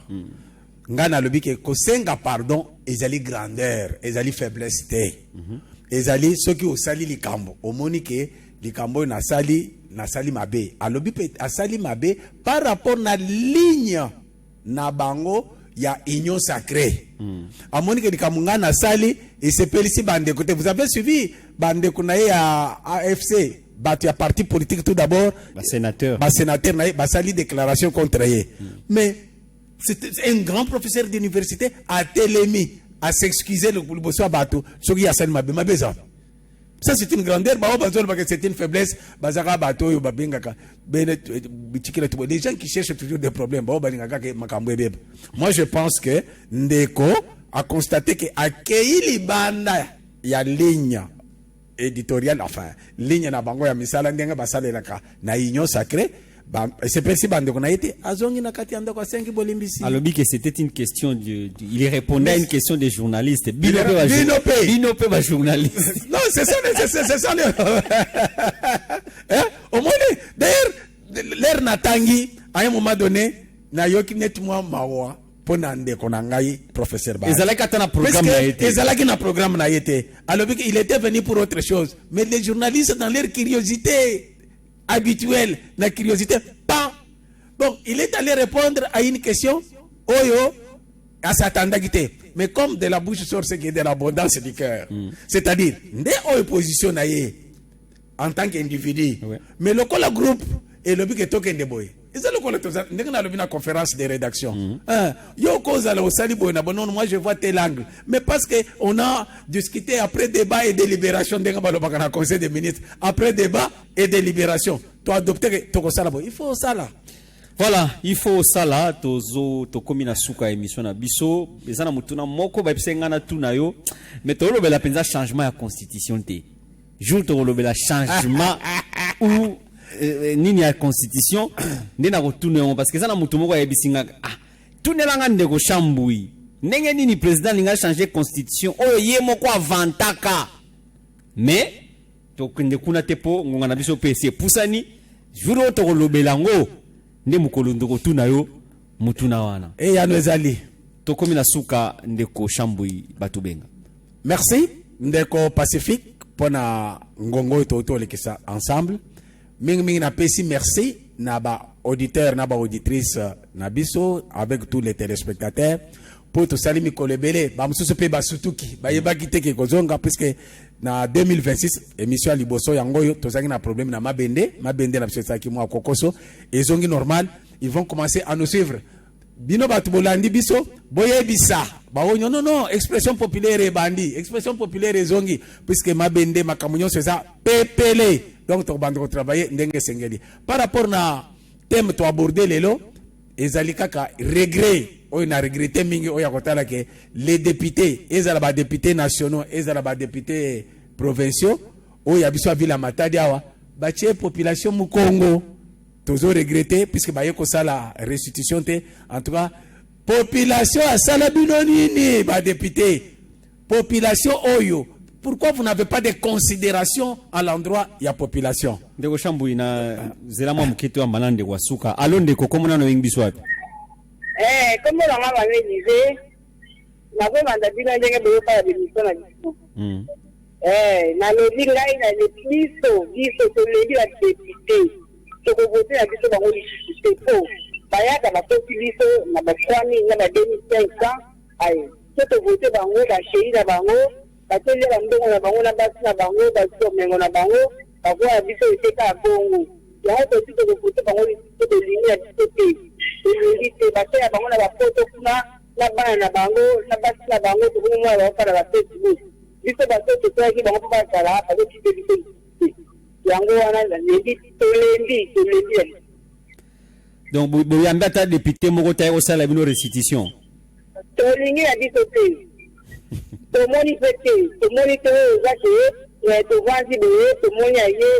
Ngana lobi ke kosenga pardon ezali grandeur, ezali faiblesse te. Ezali soki osali likambo, omoni ke likambo na sali mabe. Alobi pe asali mabe par rapport na ligne na bango ya union sacrée. Amoni ke likambo ngana sali et se pelisi bande côté. Vous avez suivi bande kunaye ya AFC. Batu ya parti politique tout d'abord, sénateur na sali déclaration contre ye. Mais c'est un grand professeur d'université à Télémi à s'excuser le bosso batu soki ya sali mabe mabeza. Ça c'est une grandeur, c'est une faiblesse. Bazaka bato yo babengaka bene bitikira tubo. Les gens qui cherchent toujours des problèmes, moi je pense que Ndeko a constaté que accueilli banda ya ligne éditorial, enfin ligne na bango ya misala ndenga basalelaka na union sacrée. C'est perçu bande qu'on a été azongi na kati anda kwa 5 bolimbisi. Alobi que c'était une question il répondait à une question des journalistes. Binope va journaliste. Non, c'est ça. Hein? Au moins d'ailleurs l'air natangi à un moment donné na yoki netmo mawa pona Ndeko na ngai professeur ba. Ezalaki na programme na été. Ezalaki na programme na été. Alobi il était venu pour autre chose, mais les journalistes dans leur curiosité habituel, la curiosité, pas. Donc, il est allé répondre à une question, oyo, à s'attendre. Mais comme de la bouche sort ce qui est de l'abondance du cœur. C'est-à-dire, dès oyo position en tant qu'individu, mais le col groupe et le but est token de boy. Et c'est le col de la conférence de rédaction. Yo cause à la osali boy, moi je vois tel angle. Mais parce que on a discuté après débat et délibération d'un conseil des ministres, après débat et délibération, tu as adopté ton boy. Il faut ça là. Voilà, il faut ça là, tozo to komina suka émission na biso, bezana mutuna moko ba psenga na tuna yo, mais to lobela penza changement ya constitution te. Jour to lobela changement ou nini ya constitution ndena ko tuna parce que ça na mutu moko ya bisinga tunelanga Ndeko Chambouyi. Ndenge nini président linga changer constitution oyo ye moko avantaka. Mais to kende kuna tepo ngonga na biso PC pusani jour to lobelango nde mukolo ndoko tuna yo mutuna wana yano ezali tokomi na suka Ndeko Chambouyi batubenga. Merci Ndeko Pacifique pona ngongo toto le ça ensemble mingi na pesi merci na ba auditeur na ba auditrice na biso avec tous les téléspectateurs pour to sali mikolo ebele ba mususu pe basutuki ba yeba kiteke kozonga puisque na 2026 émission liboso yango yo tozangi na problème na mabende na biso saki mwa kokoso ezongi normal ils vont commencer à nous suivre bino batu bolandi biso boyebisa baonyo non expression populaire bandi expression populaire ezongi puisque mabende makamunyo c'est ça pepele donc to bando travailler ndenge sengeli par rapport na thème to aborder lelo ezali kaka regret oyo na regretter mingi oyo akotala ke les députés ezala ba députés nationaux ezala ba députés provinciaux oyo abiso avila matadi awa batie population mu Congo toujours regretter puisque baye ko sala restitution te en tout cas population a sala binonini ba député population oyo pourquoi vous n'avez pas de considération à l'endroit ya population ndeko Shambui na zela mwa mkete wa malande kwa suka alonde ko komona no ingbiso wapi comme la maman avait dit na kwa mandabila ndenge boyo pa bémission na biso na lobi ngai na le biso to lebi la député to ko voter na biso bango lisusu po bayaka ba biso na ba 3000 na ba 2500 ay to voter bango ba chéri na bango bateli ba ndongo na bango na basi na bango ba somengo na bango ba kwa biso eteka bongo ya to ko voter bango lisusu to ligne ya biso te bateli bango na ba photo kuna na bana na bango na basi na bango to ko mwa ba para ba Facebook biso ba to ki bango ba sala ba to biso yango wana na lebi tolendi donc boyamba ta député moko tayo sala bino restitution tolingi ya biso te tomoni pete tomoni te zake to vanzi be tomoni aye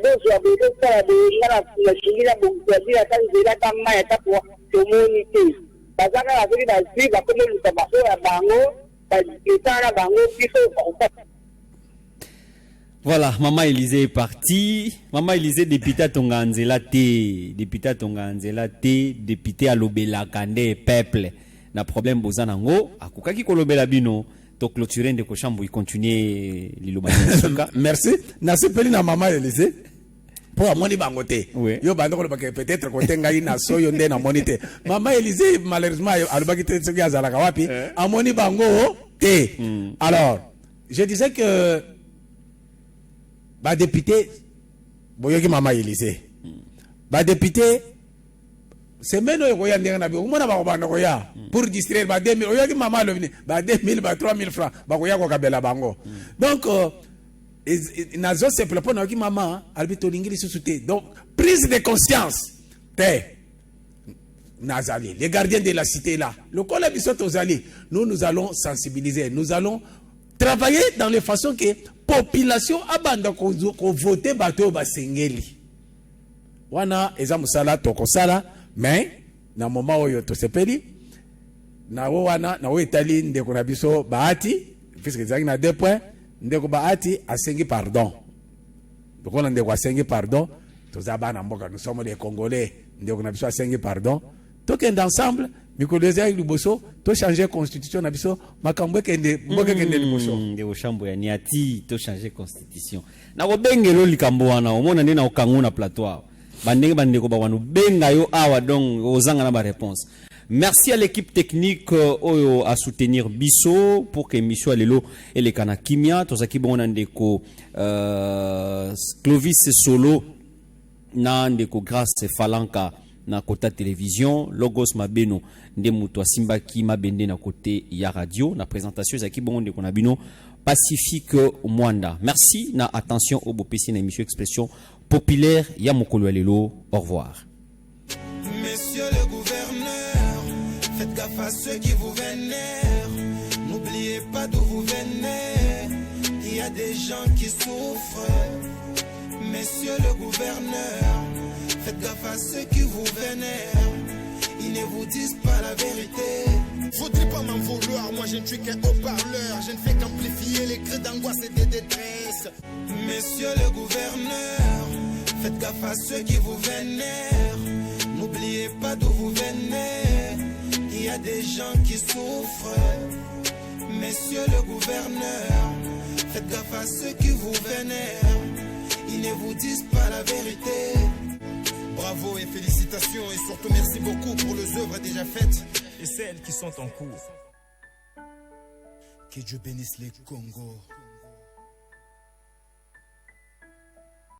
bozo abodo sala be ngala na shingila bongo ya tanzela kama ya tapo tomoni te bazaka la kuri bazwi ba komo luka ba ya bango ba kitana bango biso ba. Voilà, Maman Élisée est partie. Maman Élisée, député à Tonganzela T. Député à Tonganzela T. Député à Lobela Kande, peuple. Na problème Bozanango. A Kukaki Kolobela Bino. To clôturer de Kochambo, il continue l'ilomani. Merci. Merci Peli na Maman Élisée. Pour amoni bangote. Oui. Yo bandoko peut-être côté ngai na so yonde na monite. Maman Élisée malheureusement alobaki te tsoki azalaka wapi. Amoni bango te. Alors, je disais que ba député boyoki Maman Élisée ba député semaine oyo koya ndenge na bi umona ba banda koya pour distraire ba 2000 oyoki Maman lo ba 2000 ba 3000 francs ba koya ko kabela bango donc nazo simple pour noki Maman albito lingili susute donc prise de conscience te nazali les gardiens de la cité là le cola bisoto zali nous allons sensibiliser nous allons travailler dans les façons que population abanda ko voter bato basengeli wana eza musala tokosala mais na moment oyo to sepeli na wana na etali ndeko na biso baati puisque ezali na 2 points ndeko baati asengi pardon donc on ndeko asengi pardon tozaba na mboka nous sommes les Congolais ndeko na biso asengi pardon tokende ensemble mikoleza liboso to changer constitution na biso makambo kende mboka kende liboso ndeko Shambo ya niati to changer constitution na ko bengelo likambo wana omona ndena okanguna plateau bandenge bandeko ba wanu benga yo awa donc ozanga na ba réponse. Merci à l'équipe technique oyo à soutenir biso pour que émission lelo ele kana kimia tozaki bona ndeko Clovis Solo na ndeko Grace Falanka na kota télévision Logos Mabeno nde muto asimbaki mabende na côté ya radio na présentation ezaki bongo ndeko na bino Pacifique Mwanda. Merci na attention au bopesi na émission expression populaire ya mokolo ya lelo. Au revoir. Messieurs le gouverneur, faites gaffe à ceux qui vous vénèrent. N'oubliez pas d'où vous venez. Il y a des gens qui souffrent. Messieurs le gouverneur, faites gaffe à ceux qui vous vénèrent. Ils ne vous disent pas la vérité. Faudrait pas m'en vouloir, moi je ne suis qu'un haut-parleur. Je ne fais qu'amplifier les cris d'angoisse et de détresse. Messieurs le gouverneur, faites gaffe à ceux qui vous vénèrent. N'oubliez pas d'où vous venez. Il y a des gens qui souffrent. Messieurs le gouverneur, faites gaffe à ceux qui vous vénèrent. Ils ne vous disent pas la vérité. Bravo et félicitations et surtout merci beaucoup pour les œuvres déjà faites et celles qui sont en cours. Que Dieu bénisse les Congo.